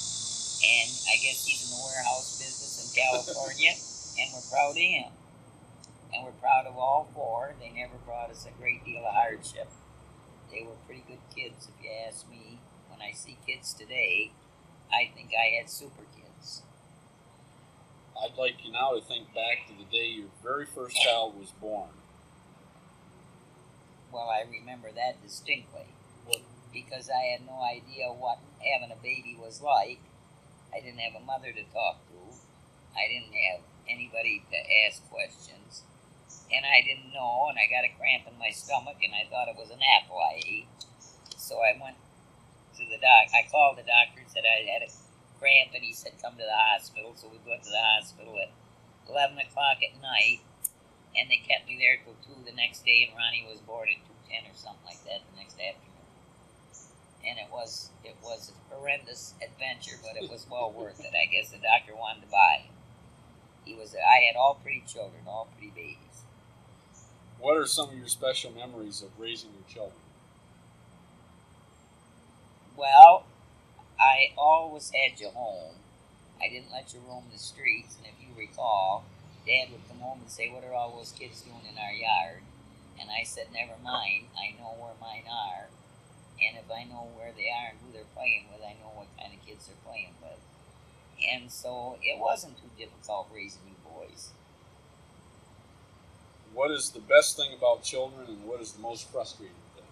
and I guess he's in the warehouse business in California, and we're proud of him. And we're proud of all four. They never brought us a great deal of hardship. They were pretty good kids, if you ask me. When I see kids today, I think I had super kids. I'd like you now to think back to the day your very first child was born. Well, I remember that distinctly because I had no idea what having a baby was like. I didn't have a mother to talk to. I didn't have anybody to ask questions. And I didn't know, and I got a cramp in my stomach, and I thought it was an apple I ate. So I went to the I called the doctor and said I had a cramp, and he said come to the hospital. So we went to the hospital at 11 o'clock at night, and they kept me there till 2 the next day, and Ronnie was born at 2:10 or something like that the next afternoon. And it was a horrendous adventure, but it was well worth it. I guess the doctor wanted to buy him. I had all pretty children, all pretty babies. What are some of your special memories of raising your children? Well, I always had you home. I didn't let you roam the streets, and if you recall, Dad would come home and say, what are all those kids doing in our yard? And I said, never mind, I know where mine are, and if I know where they are and who they're playing with, I know what kind of kids they're playing with. And so it wasn't too difficult raising you boys. What is the best thing about children, and what is the most frustrating thing?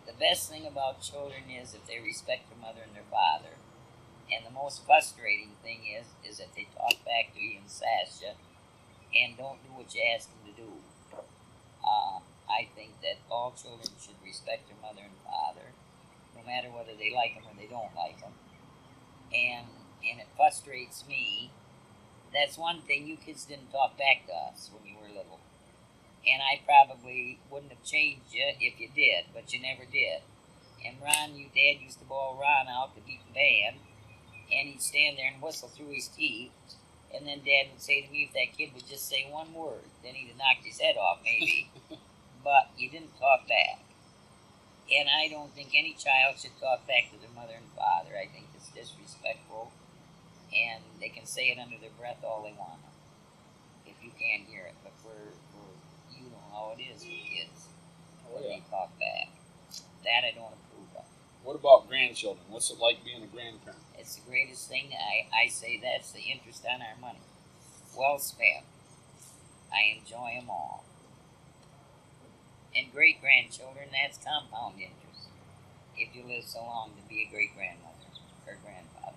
The best thing about children is if they respect their mother and their father. And the most frustrating thing is that they talk back to you and sass you and don't do what you ask them to do. I think that all children should respect their mother and father, no matter whether they like them or they don't like them. And it frustrates me. That's one thing, you kids didn't talk back to us when you were little. And I probably wouldn't have changed you if you did, but you never did. And Dad used to ball Ron out to beat the band, and he'd stand there and whistle through his teeth, and then Dad would say to me, if that kid would just say one word, then he'd have knocked his head off, maybe. But you didn't talk back. And I don't think any child should talk back to their mother and father. I think it's disrespectful, and they can say it under their breath all they want, if you can't hear it. But you know how it is with kids when they talk back. That I don't approve of. What about grandchildren? What's it like being a grandparent? It's the greatest thing. I say that's the interest on our money. Well spent. I enjoy them all. And great-grandchildren, that's compound interest. If you live so long to be a great-grandmother or grandfather.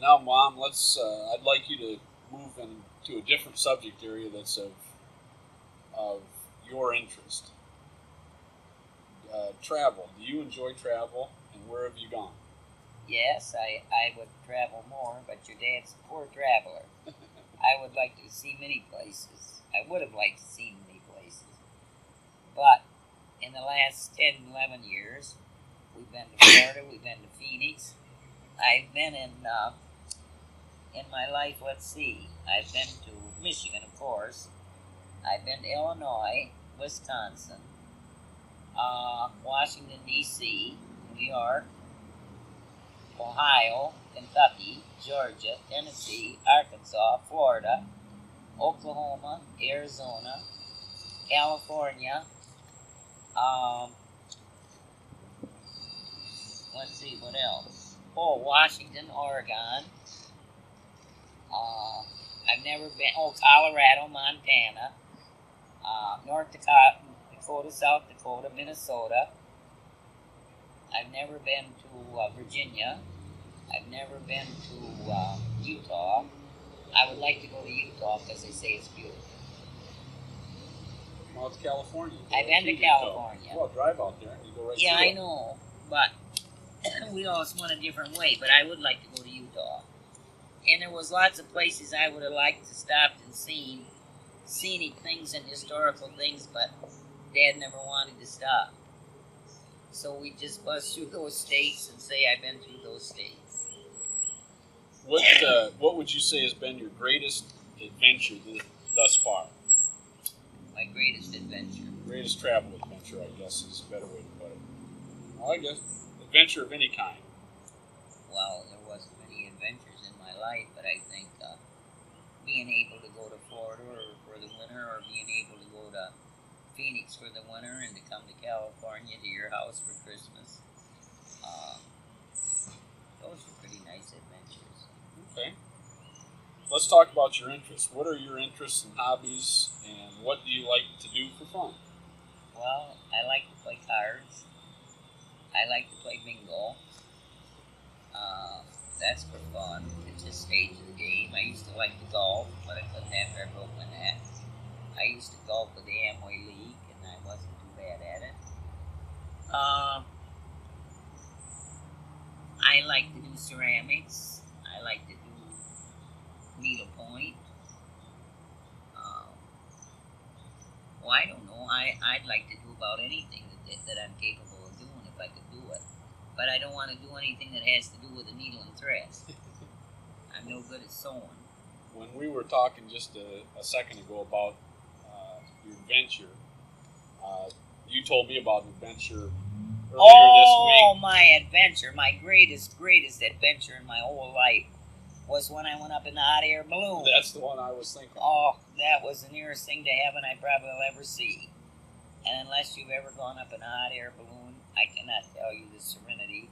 Now, Mom, I'd like you to move into a different subject area that's of your interest. Travel. Do you enjoy travel, and where have you gone? Yes, I would travel more, but your dad's a poor traveler. I would like to see many places. I would have liked to see many places. But in the last 10, 11 years, we've been to Florida, we've been to Phoenix. I've been in my life, let's see, I've been to Michigan, of course. I've been to Illinois, Wisconsin, Washington, D.C., New York, Ohio, Kentucky, Georgia, Tennessee, Arkansas, Florida, Oklahoma, Arizona, California, let's see, what else? Oh, Washington, Oregon. I've never been, Colorado, Montana, North Dakota, South Dakota, Minnesota. I've never been to Virginia. I've never been to Utah. I would like to go to Utah because they say it's beautiful. Well, it's California. I've been to California. Well, drive out there and you go right Yeah, through I know, but we always went a different way. But I would like to go to Utah. And there was lots of places I would have liked to stop and seen scenic things and historical things, but Dad never wanted to stop. So we just buzz through those states and say I've been through those states. What would you say has been your greatest adventure thus far? My greatest adventure. Greatest travel adventure, I guess, is a better way to put it. Well, I guess adventure of any kind. Well, there wasn't many adventures in my life, but I think being able to go to Florida for the winter, or being able to go to Phoenix for the winter, and to come to California to your house for Christmas, those were pretty nice adventures. Okay. Let's talk about your interests. What are your interests and hobbies, and what do you like to do for fun? Well, I like to play cards. I like to play bingo. That's for fun. It's just stage of the game. I used to like to golf, but I couldn't after I broke my neck. I used to golf with the Amway League, and I wasn't too bad at it. I like to do ceramics. I like to do needlepoint. Well, I don't know. I'd like to do about anything that I'm capable of doing if I could do it. But I don't want to do anything that has to do with a needle and thread. I'm no good at sewing. When we were talking just a second ago about your adventure, you told me about an adventure earlier this week. My adventure, my greatest adventure in my whole life was when I went up in the hot air balloon. That's the one I was thinking. Oh, that was the nearest thing to heaven I probably will ever see. And unless you've ever gone up in a hot air balloon, I cannot tell you the serenity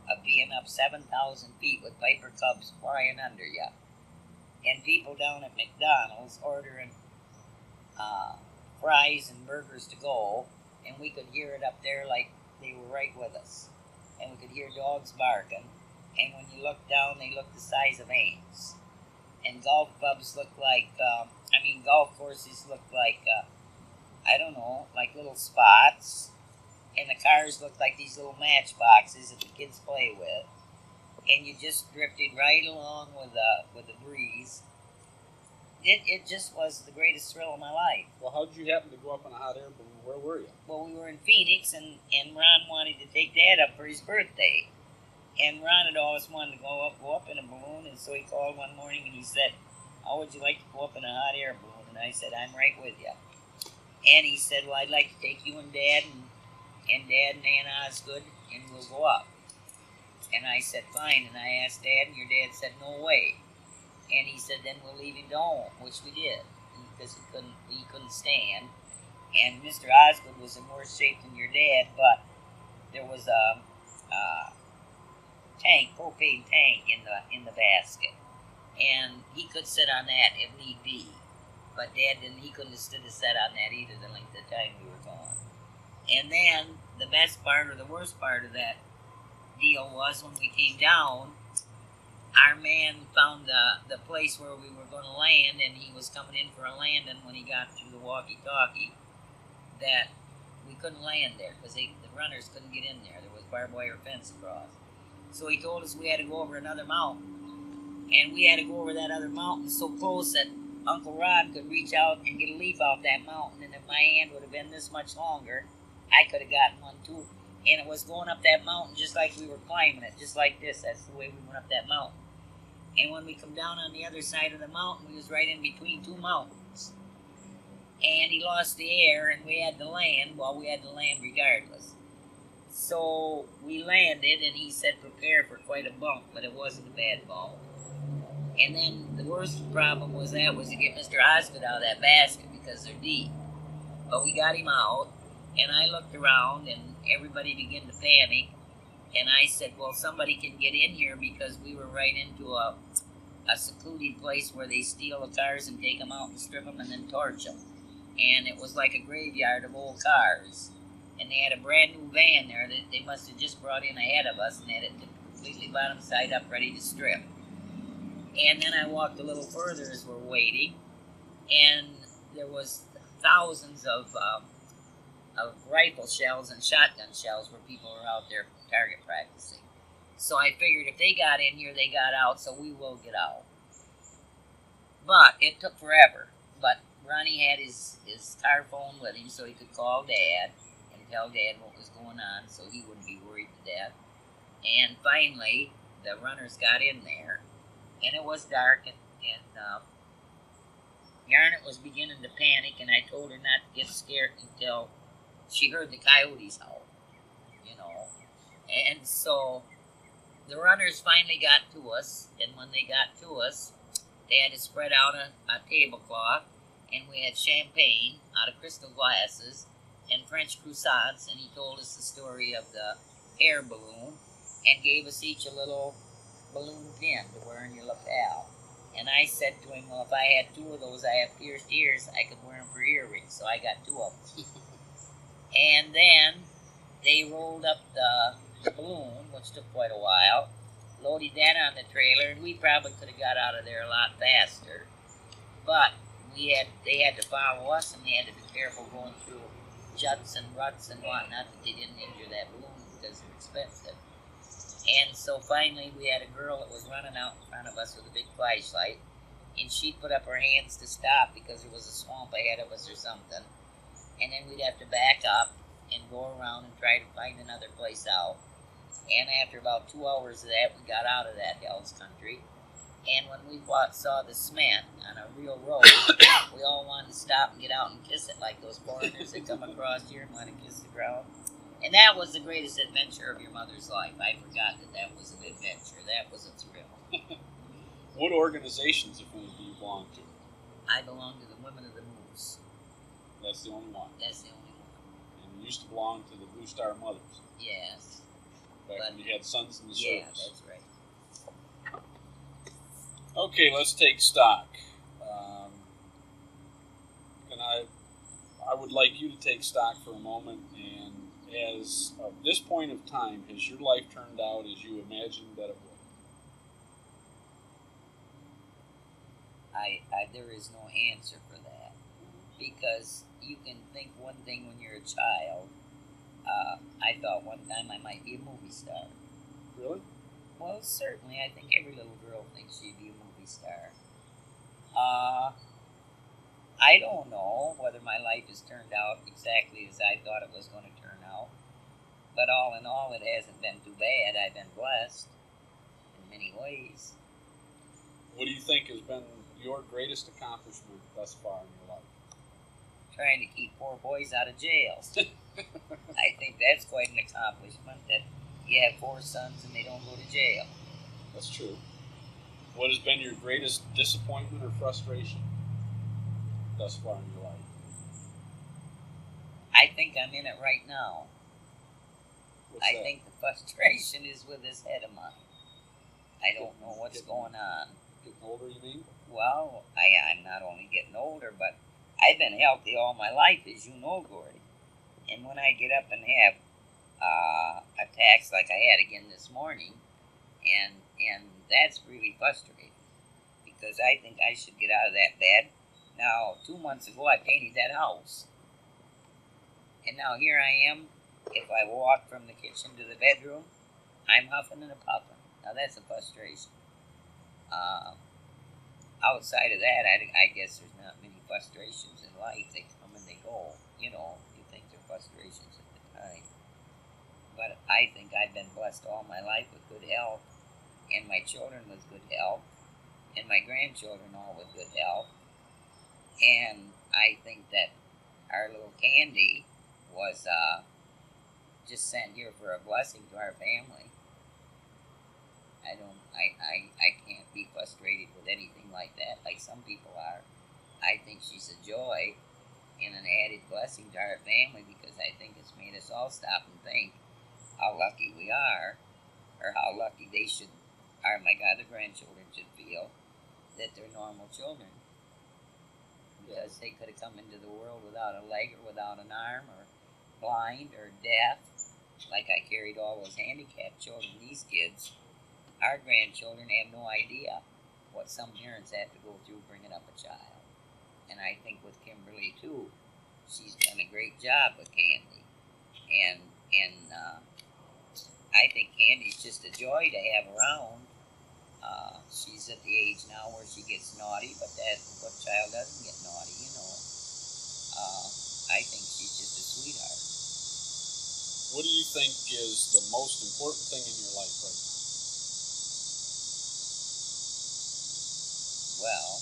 of being up 7,000 feet with Piper Cubs flying under you. And people down at McDonald's ordering fries and burgers to go, and we could hear it up there like they were right with us. And we could hear dogs barking, and when you look down, they look the size of ants. And golf clubs look like, golf courses look like, like little spots. And the cars look like these little matchboxes that the kids play with. And you just drifted right along with the breeze. It just was the greatest thrill of my life. Well, how did you happen to go up on a hot air balloon? Where were you? Well, we were in Phoenix, and Ron wanted to take Dad up for his birthday. And Ron had always wanted to go up in a balloon, and so he called one morning and he said, "How would you like to go up in a hot air balloon?" And I said, "I'm right with you." And he said, "Well, I'd like to take you and Dad and Dad and Aunt Osgood, and we'll go up." And I said, "Fine." And I asked Dad, and your dad said, "No way." And he said, "Then we'll leave him to home," which we did, because he couldn't stand. And Mr. Osgood was in worse shape than your dad, but there was a propane tank in the basket, and he could sit on that if need be. But Dad didn't. He couldn't have stood to sit on that either the length of time we were gone. And then the best part or the worst part of that deal was when we came down, our man found the place where we were going to land, and he was coming in for a landing when he got through the walkie-talkie that we couldn't land there because the runners couldn't get in there. There was barbed wire fence across. So he told us we had to go over another mountain. And we had to go over that other mountain so close that Uncle Rod could reach out and get a leaf out that mountain, and if my hand would have been this much longer, I could have gotten one too. And it was going up that mountain just like we were climbing it, just like this. That's the way we went up that mountain. And when we come down on the other side of the mountain, we was right in between two mountains. And he lost the air, and we had to land. Well, we had to land regardless. So we landed, and he said prepare for quite a bump, but it wasn't a bad bump. And then the worst problem was to get Mr. Osgood out of that basket because they're deep. But we got him out, and I looked around, and everybody began to panic. And I said, well, somebody can get in here because we were right into a secluded place where they steal the cars and take them out and strip them and then torch them. And it was like a graveyard of old cars. And they had a brand new van there that they must have just brought in ahead of us, and had it completely bottom side up ready to strip. And then I walked a little further as we're waiting, and there was thousands of rifle shells and shotgun shells where people were out there target practicing. So I figured if they got in here, they got out, so we will get out. But it took forever. But Ronnie had his car phone with him so he could call Dad and tell Dad what was going on so he wouldn't be worried to death. And finally, the runners got in there, and it was dark, and Garnet was beginning to panic, and I told her not to get scared until she heard the coyotes howl, you know. And so the runners finally got to us, and when they got to us, they had to spread out a tablecloth, and we had champagne out of crystal glasses and French croissants, and he told us the story of the air balloon and gave us each a little balloon pin to wear in your lapel. And I said to him, well, if I had two of those, I have pierced ears, I could wear them for earrings, so I got two of them. And then they rolled up the balloon, which took quite a while, loaded that on the trailer, and we probably could have got out of there a lot faster. But they had to follow us, and they had to be careful going through juts and ruts and whatnot that they didn't injure that balloon because they're expensive. And so finally we had a girl that was running out in front of us with a big flashlight, and she put up her hands to stop because there was a swamp ahead of us or something. And then we'd have to back up and go around and try to find another place out. And after about 2 hours of that, we got out of that hell's country. And when we saw the cement on a real road, we all wanted to stop and get out and kiss it like those foreigners that come across here and want to kiss the ground. And that was the greatest adventure of your mother's life. I forgot that was an adventure. That was a thrill. What organizations, if any, do you belong to? I belong to the Women of the Moose. That's the only one? That's the only one. And you used to belong to the Blue Star Mothers? Yes. Back when you had sons in the service? Yeah, that's right. Okay, let's take stock. And I would like you to take stock for a moment. And as of this point of time, has your life turned out as you imagined that it would? There is no answer for that, because you can think one thing when you're a child. I thought one time I might be a movie star. Really? Well, certainly. I think every little girl thinks she'd be a movie star. I don't know whether my life has turned out exactly as I thought it was going to turn out. But all in all, it hasn't been too bad. I've been blessed in many ways. What do you think has been your greatest accomplishment thus far in your life? Trying to keep poor boys out of jail. I think that's quite an accomplishment, that you have 4 sons and they don't go to jail. That's true. What has been your greatest disappointment or frustration thus far in your life? I think I'm in it right now. What's I that? think the frustration is with this head of mine. I don't know what's going on. Getting older, you mean? Well, I'm not only getting older, but I've been healthy all my life, as you know, Gordy. And when I get up and have attacks like I had again this morning, and that's really frustrating, because I think I should get out of that bed. Now, 2 months ago, I painted that house. And now here I am. If I walk from the kitchen to the bedroom, I'm huffing and a puffing. Now, that's a frustration. Outside of that, I guess there's not many frustrations in life. They come and they go. You know, you think they're frustrations at the time. But I think I've been blessed all my life with good health, and my children with good health, and my grandchildren all with good health. And I think that our little Candy was just sent here for a blessing to our family. I can't be frustrated with anything like that, like some people are. I think she's a joy and an added blessing to our family, because I think it's made us all stop and think how lucky we are, or how lucky they should, or my God, the grandchildren should feel that they're normal children. Because they could have come into the world without a leg or without an arm or blind or deaf. Like I carried all those handicapped children. These kids, our grandchildren, have no idea. what some parents have to go through bringing up a child. And I think with Kimberly too, she's done a great job with Candy. And I think Candy's just a joy to have around. She's at the age now where she gets naughty, but what child doesn't get naughty, you know? I think she's just a sweetheart. What do you think is the most important thing in your life right now? Well,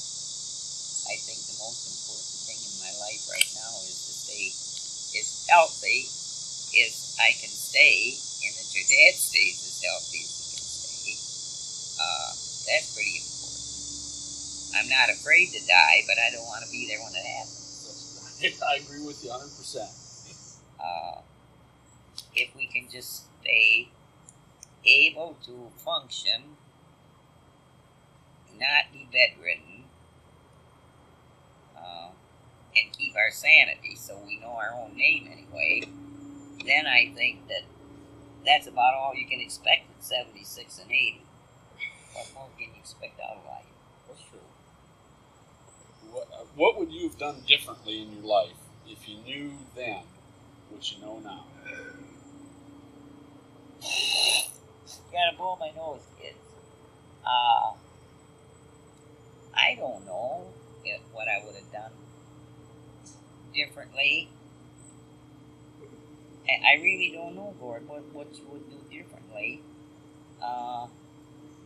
I think the most important thing in my life right now is to stay as healthy as I can stay, and that your dad stays as healthy as he can stay. That's pretty important. I'm not afraid to die, but I don't want to be there when it happens. I agree with you 100%. If we can just stay able to function, not be bedridden, and keep our sanity so we know our own name anyway, then I think that's about all you can expect at 76 and 80. What more can you expect out of life? That's true. What would you have done differently in your life if you knew then what you know now? Gotta blow my nose, kids. I don't know what I would have done differently. I really don't know, Gord, what you would do differently.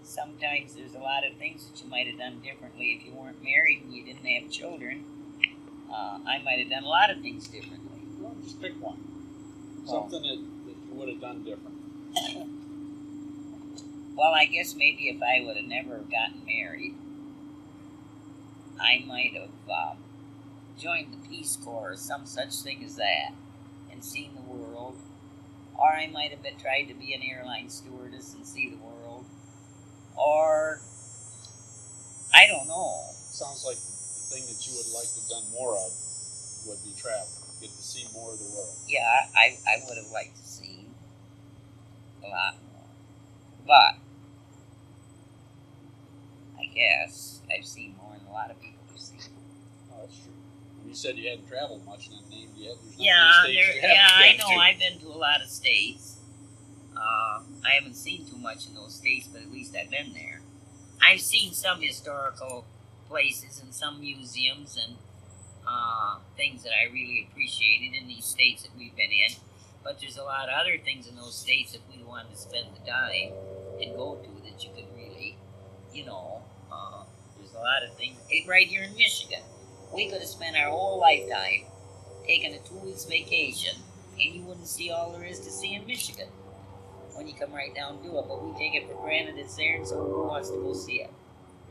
Sometimes there's a lot of things that you might have done differently if you weren't married and you didn't have children. I might have done a lot of things differently. Well, just pick one. Something that you would have done different. Well, I guess maybe if I would have never gotten married, I might have joined the Peace Corps or some such thing as that and seen the world. Or I might have tried to be an airline stewardess and see the world. Or, I don't know. Sounds like the thing that you would like to have done more of would be travel. Get to see more of the world. Yeah, I would have liked to see a lot more. But, I guess I've seen more than a lot of people have seen. Oh, that's true. When you said you hadn't traveled much and then named yet, there's not many states you I haven't know. been to. I've been to a lot of states. I haven't seen too much in those states, but at least I've been there. I've seen some historical places and some museums and things that I really appreciated in these states that we've been in. But there's a lot of other things in those states that we wanted to spend the time and go to that you could really, there's a lot of things. Right here in Michigan, we could have spent our whole lifetime taking a 2 weeks vacation, and you wouldn't see all there is to see in Michigan when you come right down to it. But we take it for granted it's there, and so who wants to go see it?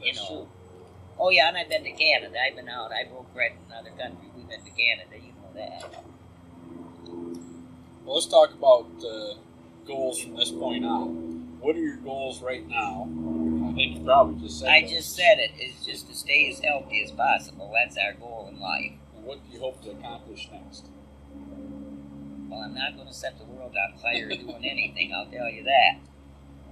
That's true. Oh yeah, and I've been to Canada. I've been out. I broke bread in another country. We've been to Canada. You know that. Well, let's talk about goals from this point on. What are your goals right now? I think you probably just said I that. just said it. It's just to stay as healthy as possible. That's our goal in life. And what do you hope to accomplish next? Well, I'm not going to set the world on fire doing anything, I'll tell you that.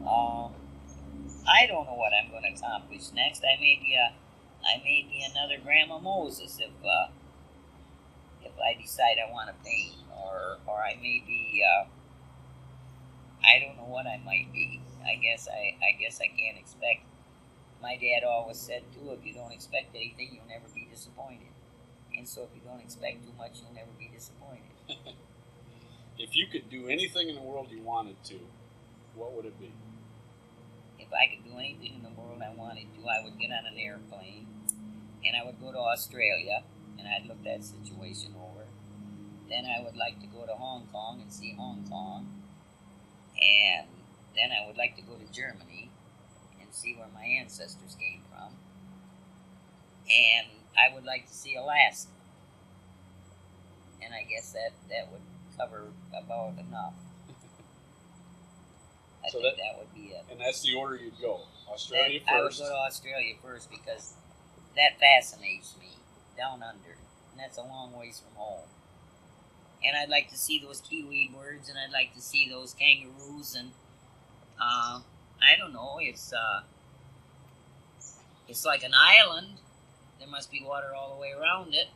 I don't know what I'm going to accomplish next. I may be another Grandma Moses if I decide I want to paint, or I may be. I don't know what I might be. I guess I can't expect. My dad always said too, if you don't expect anything, you'll never be disappointed. And so if you don't expect too much, you'll never be disappointed. If you could do anything in the world you wanted to, what would it be? If I could do anything in the world I wanted to, I would get on an airplane and I would go to Australia and I'd look that situation over. Then I would like to go to Hong Kong and see Hong Kong. And then I would like to go to Germany and see where my ancestors came from. And I would like to see Alaska. And I guess that would cover about enough. I think that would be it. And that's the order you'd go. Australia first. I would go to Australia first because that fascinates me, down under. And that's a long ways from home. And I'd like to see those kiwi birds, and I'd like to see those kangaroos, and I don't know, it's It's like an island. There must be water all the way around it,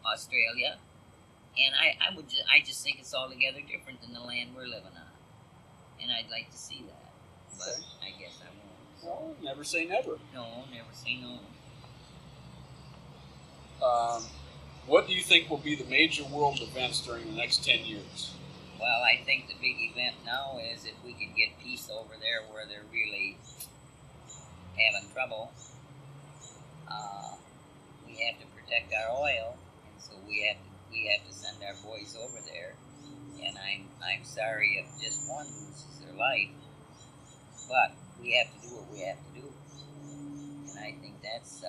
Australia. And I just think it's altogether different than the land we're living on. And I'd like to see that. But Okay. I guess I won't. Well, never say never. No, never say no. What do you think will be the major world events during the next 10 years? Well, I think the big event now is if we can get peace over there where they're really having trouble. We have to protect our oil, and so we have to send our boys over there. And I'm sorry if just one loses their life, but we have to do what we have to do. And I think that's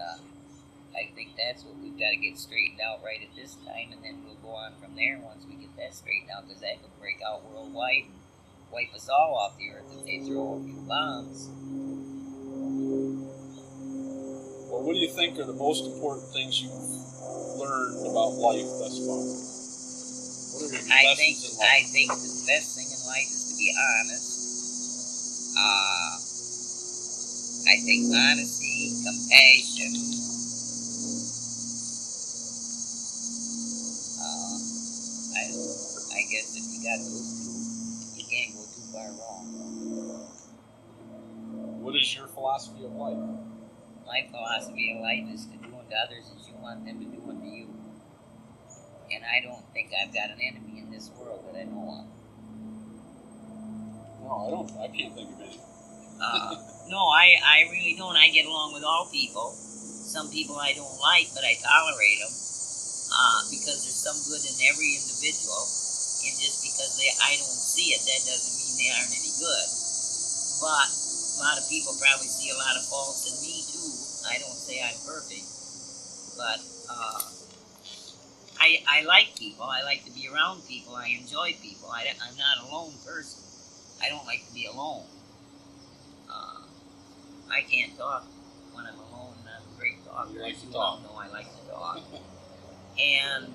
what we've got to get straightened out right at this time, and then we'll go on from there once we get that straightened out, because that could break out worldwide and wipe us all off the earth if they throw a few bombs. Well, what do you think are the most important things you've learned about life thus far? What are your lessons in life? I think the best thing in life is to be honest. I think honesty, compassion. I guess if you got those two, you can't go too far wrong. What is your philosophy of life? My philosophy of life is to do unto others as you want them to do unto you. And I don't think I've got an enemy in this world that I know of. No, I can't think of any. No, I really don't. I get along with all people. Some people I don't like, but I tolerate them because there's some good in every individual. And just because I don't see it, that doesn't mean they aren't any good. But a lot of people probably see a lot of faults in me too. I don't say I'm perfect, but I like people. I like to be around people. I enjoy people. I'm not a lone person. I don't like to be alone. I can't talk when I'm alone, and I'm a great talker. You like As to you talk. all know, I like to talk. And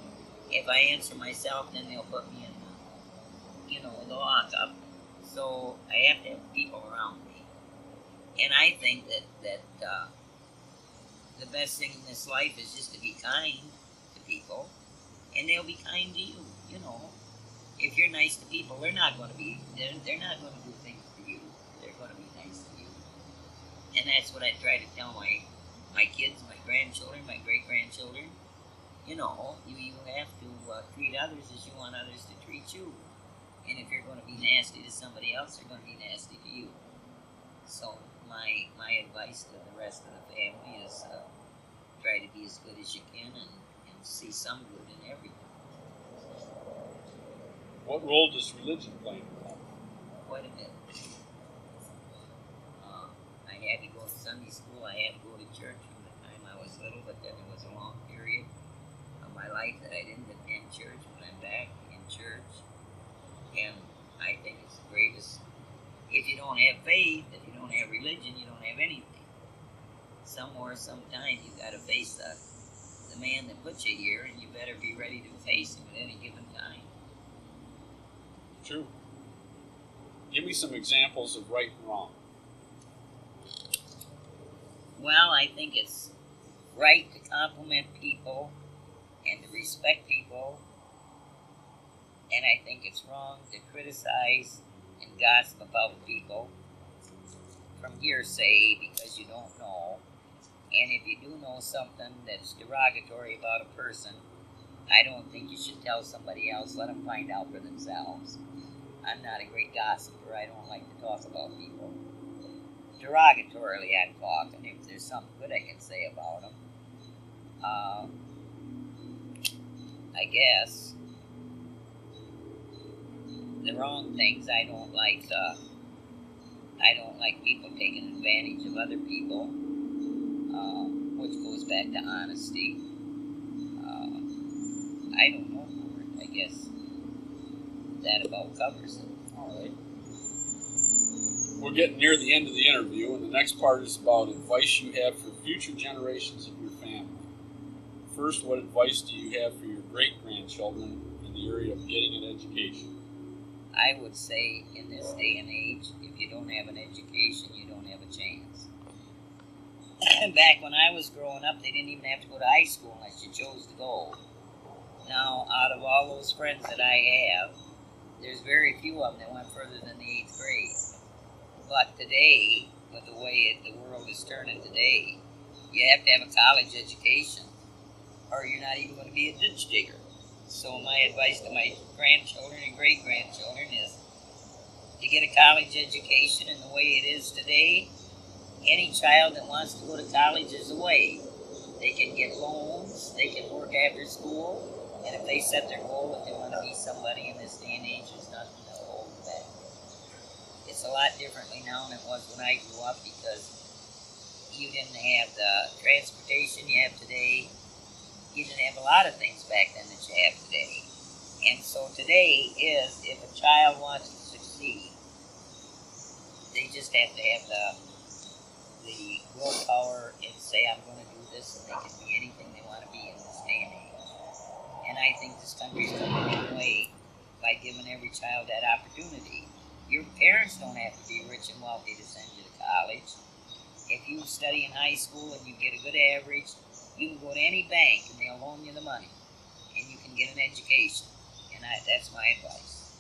if I answer myself, then they'll put me in, the lockup. So I have to have people around me. And I think that the best thing in this life is just to be kind to people, and they'll be kind to you. If you're nice to people, they're not going to do things to you. They're going to be nice to you. And that's what I try to tell my kids, my grandchildren, my great-grandchildren. You have to treat others as you want others to treat you. And if you're going to be nasty to somebody else, they're going to be nasty to you. So my advice to the rest of the family is try to be as good as you can and see some good in everything. What role does religion play in your life? Quite a bit. I had to go to Sunday school. I had to go to church from the time I was little, but then there was a long period of my life that I didn't attend church, but I'm back in church. And I think it's the greatest. If you don't have faith, if you don't have religion, you don't have anything. Somewhere, sometime, you got to face the man that put you here, and you better be ready to face him at any given time. True. Give me some examples of right and wrong. Well, I think it's right to compliment people and to respect people, and I think it's wrong to criticize and gossip about people from hearsay because you don't know. And if you do know something that's derogatory about a person, I don't think you should tell somebody else. Let them find out for themselves. I'm not a great gossiper. I don't like to talk about people. Derogatorily, I'm talking. If there's something good I can say about them, I guess. The wrong things I don't like. I don't like people taking advantage of other people, which goes back to honesty. I don't know. I guess that about covers it. All right. We're getting near the end of the interview, and the next part is about advice you have for future generations of your family. First, what advice do you have for your great-grandchildren in the area of getting an education? I would say in this day and age, if you don't have an education, you don't have a chance. back when I was growing up, they didn't even have to go to high school unless you chose to go. Now, out of all those friends that I have, there's very few of them that went further than the 8th grade. But today, with the way the world is turning today, you have to have a college education, or you're not even going to be a ditch digger. So my advice to my grandchildren and great-grandchildren is to get a college education. And the way it is today, any child that wants to go to college is away. They can get loans, they can work after school, and if they set their goal that they want to be somebody in this day and age, there's nothing to hold them back. It's a lot differently now than it was when I grew up, because you didn't have the transportation you have today. You didn't have a lot of things back then that you have today. And so today is, if a child wants to succeed, they just have to have the willpower and say, I'm going to do this, and they can be anything they want to be in this day and age. And I think this country's come a long way by giving every child that opportunity. Your parents don't have to be rich and wealthy to send you to college. If you study in high school and you get a good average, you can go to any bank and they'll loan you the money, and you can get an education. And that's my advice.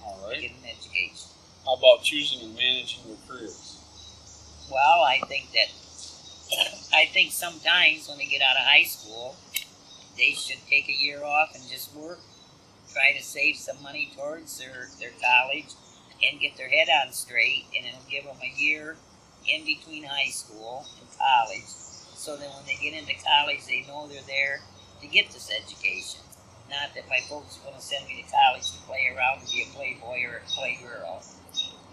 All right. Get an education. How about choosing and managing your careers? Well, I think sometimes when they get out of high school, they should take a year off and just work, try to save some money towards their college, and get their head on straight, and it'll give them a year in between high school and college, so that when they get into college, they know they're there to get this education. Not that my folks are going to send me to college to play around and be a playboy or a playgirl.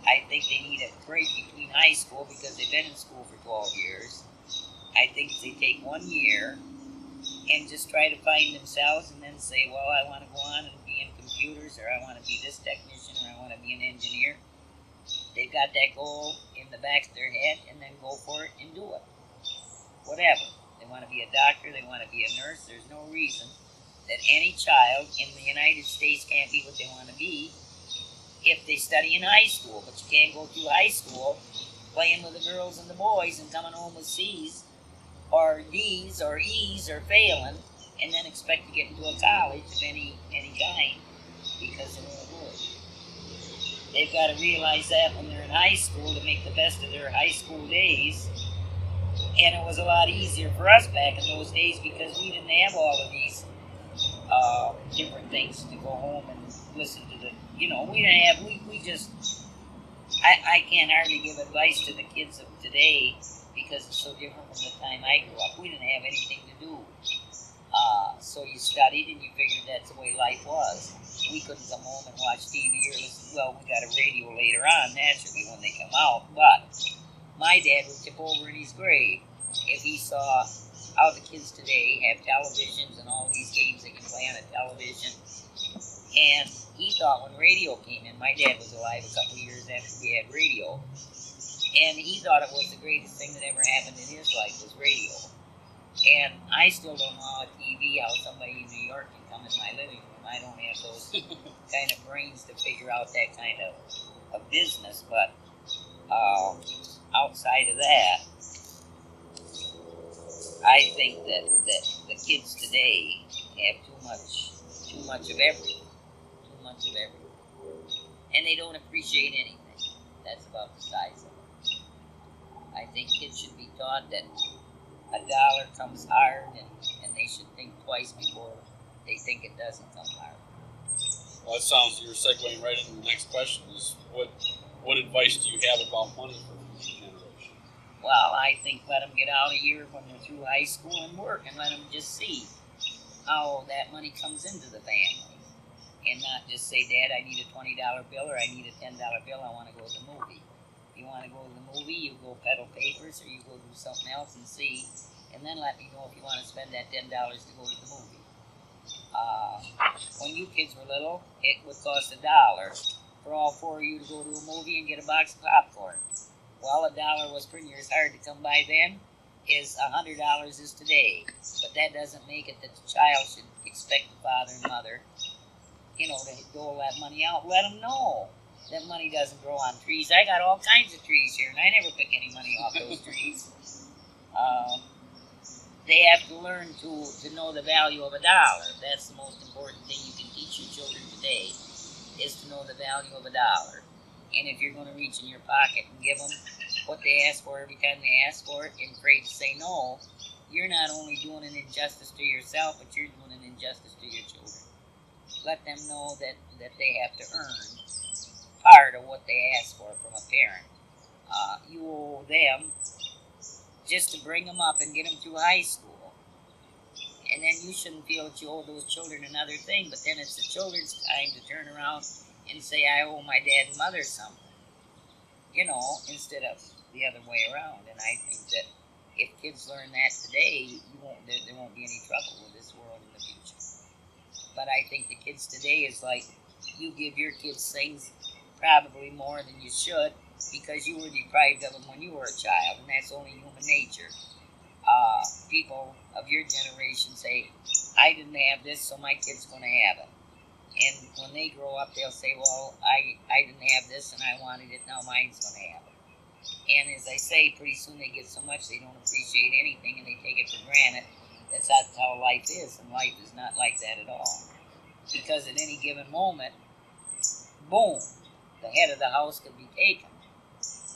I think they need a break between high school because they've been in school for 12 years. I think if they take 1 year and just try to find themselves and then say, well, I want to go on and be in computers, or I want to be this technician, or I want to be an engineer. They've got that goal in the back of their head, and then go for it and do it. Whatever. They want to be a doctor, they want to be a nurse. There's no reason that any child in the United States can't be what they want to be if they study in high school. But you can't go through high school playing with the girls and the boys and coming home with C's or D's or E's or failing, and then expect to get into a college of any kind, because they won't do it. They've got to realize that when they're in high school to make the best of their high school days. And it was a lot easier for us back in those days because we didn't have all of these different things to go home and listen to we didn't have, I can't hardly give advice to the kids of today because it's so different from the time I grew up. We didn't have anything to do. So you studied and you figured that's the way life was. We couldn't come home and watch TV or listen. Well, we got a radio later on, naturally, when they come out. But my dad would tip over in his grave if he saw how the kids today have televisions and all these games they can play on a television. And he thought when radio came in, my dad was alive a couple of years after we had radio, and he thought it was the greatest thing that ever happened in his life was radio. And I still don't know how a TV, how somebody in New York can come in my living room. I don't have those kind of brains to figure out that kind of business. But outside of that, I think that the kids today have too much of everything. Too much of everything. And they don't appreciate anything. That's about the size of it. I think kids should be taught that a dollar comes hard, and they should think twice before they think it doesn't come hard. Well, that sounds, you're segueing right into the next question, is what advice do you have about money for future generations? Well, I think let them get out a year when they're through high school and work, and let them just see how that money comes into the family. And not just say, Dad, I need a $20 bill, or I need a $10 bill, I want to go to the movie. You want to go to the movie, you go peddle papers, or you go do something else and see, and then let me know if you want to spend that $10 to go to the movie. When you kids were little, it would cost $1 for all four of you to go to a movie and get a box of popcorn. Well, $1 was pretty near as hard to come by then as $100 is today. But that doesn't make it that the child should expect the father and mother, to dole that money out. Let them know that money doesn't grow on trees. I got all kinds of trees here, and I never pick any money off those trees. They have to learn to know the value of a dollar. That's the most important thing you can teach your children today, is to know the value of a dollar. And if you're going to reach in your pocket and give them what they ask for every time they ask for it and afraid to say no, you're not only doing an injustice to yourself, but you're doing an injustice to your children. Let them know that they have to earn part of what they ask for from a parent. You owe them just to bring them up and get them through high school. And then you shouldn't feel that you owe those children another thing, but then it's the children's time to turn around and say, I owe my dad and mother something. Instead of the other way around. And I think that if kids learn that today, there won't be any trouble with this world in the future. But I think the kids today is like, you give your kids things probably more than you should because you were deprived of them when you were a child, and that's only human nature. People of your generation say, I didn't have this, so my kid's going to have it. And when they grow up, they'll say, well, I didn't have this and I wanted it, now mine's going to have it. And as I say, pretty soon they get so much they don't appreciate anything and they take it for granted. That's how life is, and life is not like that at all. Because at any given moment, boom, the head of the house could be taken.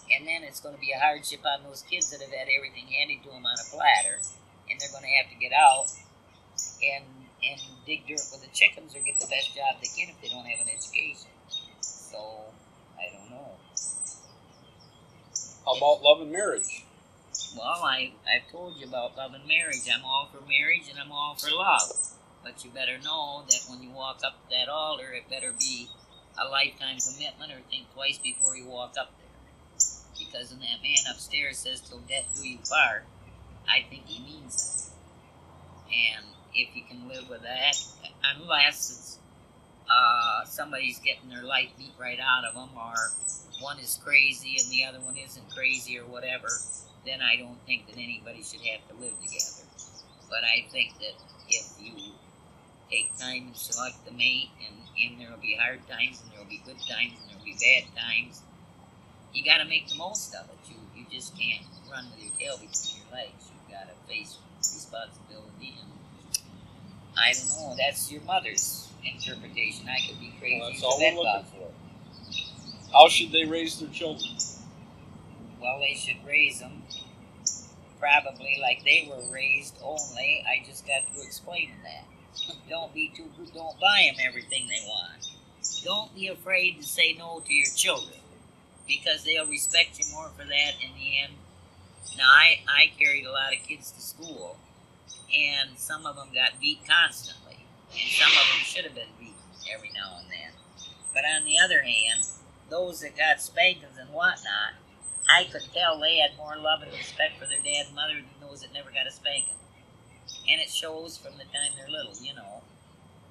And then it's going to be a hardship on those kids that have had everything handed to them on a platter, and they're going to have to get out and dig dirt with the chickens or get the best job they can if they don't have an education. So, I don't know. How about love and marriage? Well, I've told you about love and marriage. I'm all for marriage and I'm all for love. But you better know that when you walk up to that altar, it better be a lifetime commitment, or think twice before you walk up there. Because when that man upstairs says, till death do you part, I think he means that. And if you can live with that, unless it's somebody's getting their life beat right out of them, or one is crazy and the other one isn't crazy or whatever, then I don't think that anybody should have to live together. But I think that if you take time and select the mate, and there will be hard times and there will be good times and there will be bad times, you got to make the most of it. You just can't run with your tail between your legs. You've got to face responsibility. And I don't know, that's your mother's interpretation. I could be crazy. Well, that's all we're looking for. How should they raise their children? Well, they should raise them probably like they were raised, only I just got to explain that. Don't be too good. Don't buy them everything they want. Don't be afraid to say no to your children, because they'll respect you more for that in the end. Now, I carried a lot of kids to school, and some of them got beat constantly, and some of them should have been beaten every now and then. But on the other hand, those that got spankings and whatnot, I could tell they had more love and respect for their dad and mother than those that never got a spanking. And it shows from the time they're little,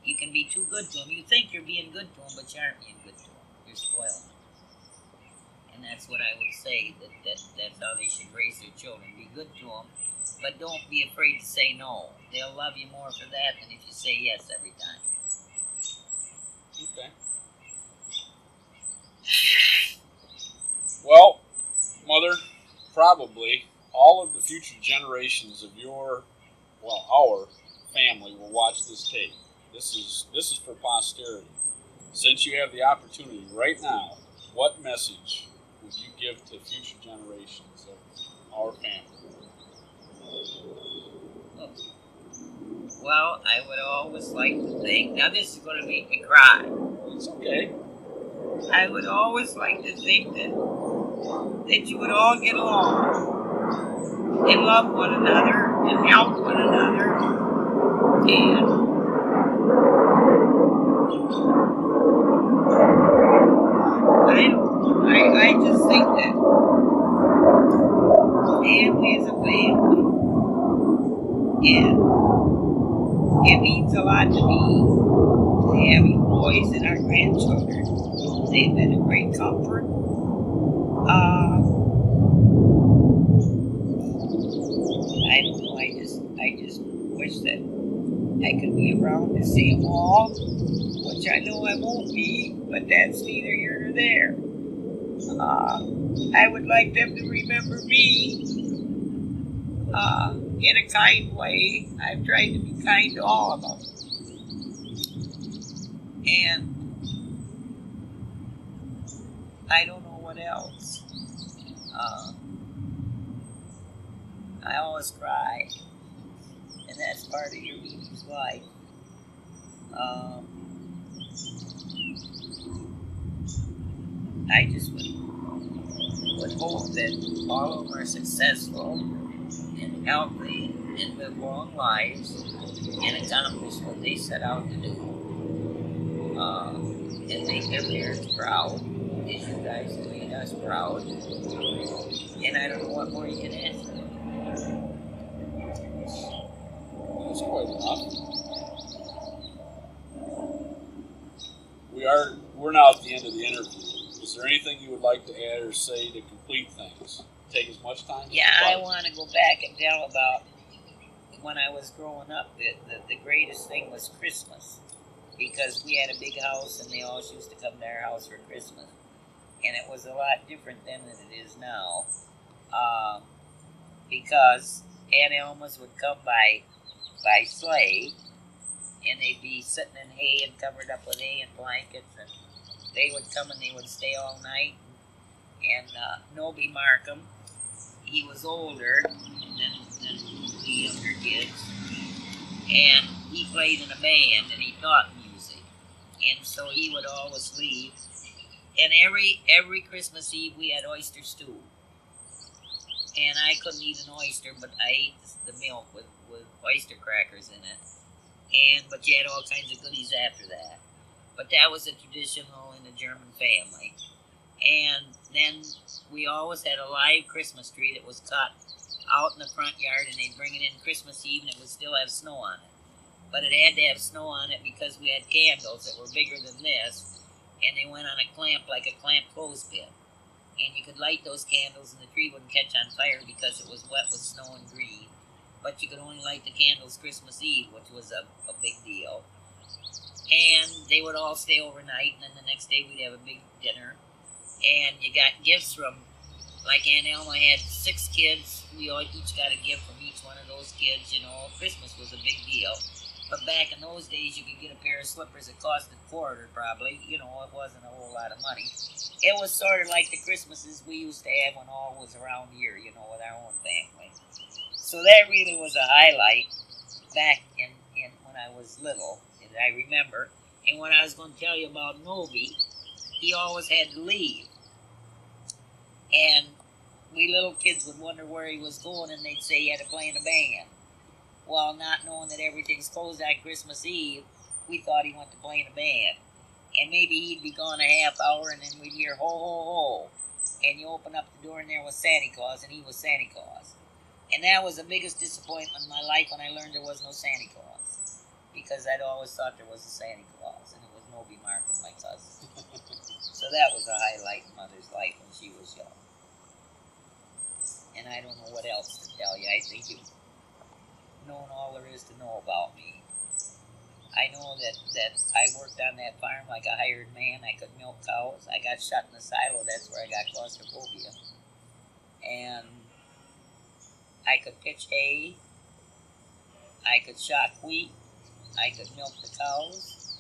You can be too good to them. You think you're being good to them, but you aren't being good to them. You're spoiling them. And that's what I would say, that's how they should raise their children. Be good to them, but don't be afraid to say no. They'll love you more for that than if you say yes every time. Okay. Well, Mother, probably all of the future generations of our family will watch this tape. This is for posterity. Since you have the opportunity right now, what message would you give to future generations of our family? Well, I would always like to think, now this is going to make me cry. It's okay. I would always like to think that you would all get along and love one another and help one another, and I just think that family is a family, and it means a lot to me to have you boys and our grandchildren. They've been a great comfort. I don't know, I just wish that I could be around to see them all, which I know I won't be, but that's neither here nor there. I would like them to remember me. in a kind way. I've tried to be kind to all of them. And I don't know what else. I always cry, and that's part of your baby's life. I just would hope that all of them are successful and healthy and live long lives and accomplish what they set out to do. And make their parents proud, as you guys have made us proud. And I don't know what more you can ask. That's quite enough. We're now at the end of the interview. Is there anything you would like to add or say to complete things? Take as much time as you I like. want to go back and tell about when I was growing up. The greatest thing was Christmas, because we had a big house and they always used to come to our house for Christmas. And it was a lot different then than it is now. Because Aunt Elma's would come by sleigh, and they'd be sitting in hay and covered up with hay and blankets, and they would come and they would stay all night. And Noby Markham, he was older than the younger kids, and he played in a band and he taught music, and so he would always leave. And every Christmas Eve we had oyster stew, and I couldn't eat an oyster, but I ate the milk with oyster crackers in it. But you had all kinds of goodies after that. But that was a traditional in the German family. And then we always had a live Christmas tree that was cut out in the front yard, and they'd bring it in Christmas Eve, and it would still have snow on it. But it had to have snow on it because we had candles that were bigger than this, and they went on a clamp like a clamp clothespin. And you could light those candles, and the tree wouldn't catch on fire because it was wet with snow and green. But you could only light the candles Christmas Eve, which was a big deal. And they would all stay overnight, and then the next day we'd have a big dinner. And you got gifts from, like Aunt Elma had 6 kids. We all each got a gift from each one of those kids, you know. Christmas was a big deal. But back in those days, you could get a pair of slippers that cost a quarter, probably. You know, it wasn't a whole lot of money. It was sort of like the Christmases we used to have when all was around here, you know, with our own family. So that really was a highlight back in when I was little, and I remember. And when I was going to tell you about Noby, he always had to leave. And we little kids would wonder where he was going, and they'd say he had to play in a band. Well, not knowing that everything's closed on Christmas Eve, we thought he went to play in a band. And maybe he'd be gone a half hour, and then we'd hear ho, ho, ho. And you open up the door, and there was Santa Claus, and he was Santa Claus. And that was the biggest disappointment in my life when I learned there was no Santa Claus. Because I'd always thought there was a Santa Claus, and it was Noby Markham, my cousin. So that was a highlight in Mother's life when she was young. And I don't know what else to tell you. I think you've known all there is to know about me. I know that I worked on that farm like a hired man. I could milk cows. I got shut in the silo. That's where I got claustrophobia. And I could pitch hay. I could shock wheat. I could milk the cows.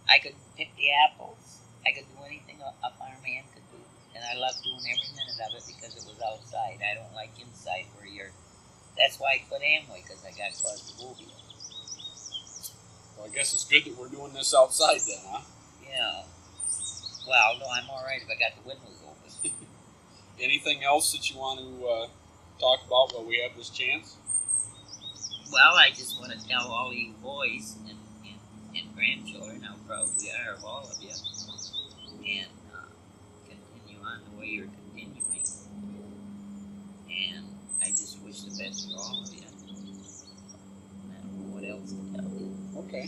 I could pick the apples. I could do anything a farmhand could do. And I loved doing every minute of it because it was outside. I don't like inside where you're... That's why I quit Amway, because I got claustrophobia. Well, I guess it's good that we're doing this outside then, huh? Yeah. Well, no, I'm all right if I got the windows open. Anything else that you want to talk about while we have this chance? Well, I just want to tell all you boys and grandchildren how proud we are of all of you. And continue on the way you're continuing. And I just wish the best for all of you. I don't know what else to tell you. Okay.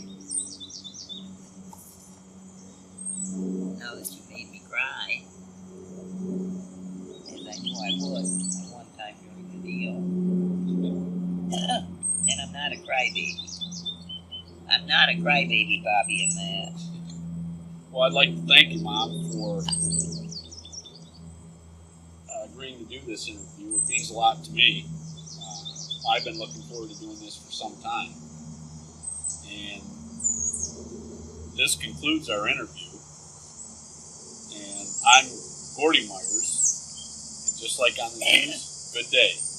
Now that you made me cry, as I knew I would at one time during the deal. And I'm not a crybaby. I'm not a crybaby, Bobby, in that. Well, I'd like to thank you, Mom, for agreeing to do this interview. It means a lot to me. I've been looking forward to doing this for some time. And this concludes our interview. And I'm Gordy Meyers. And just like on the news, good day.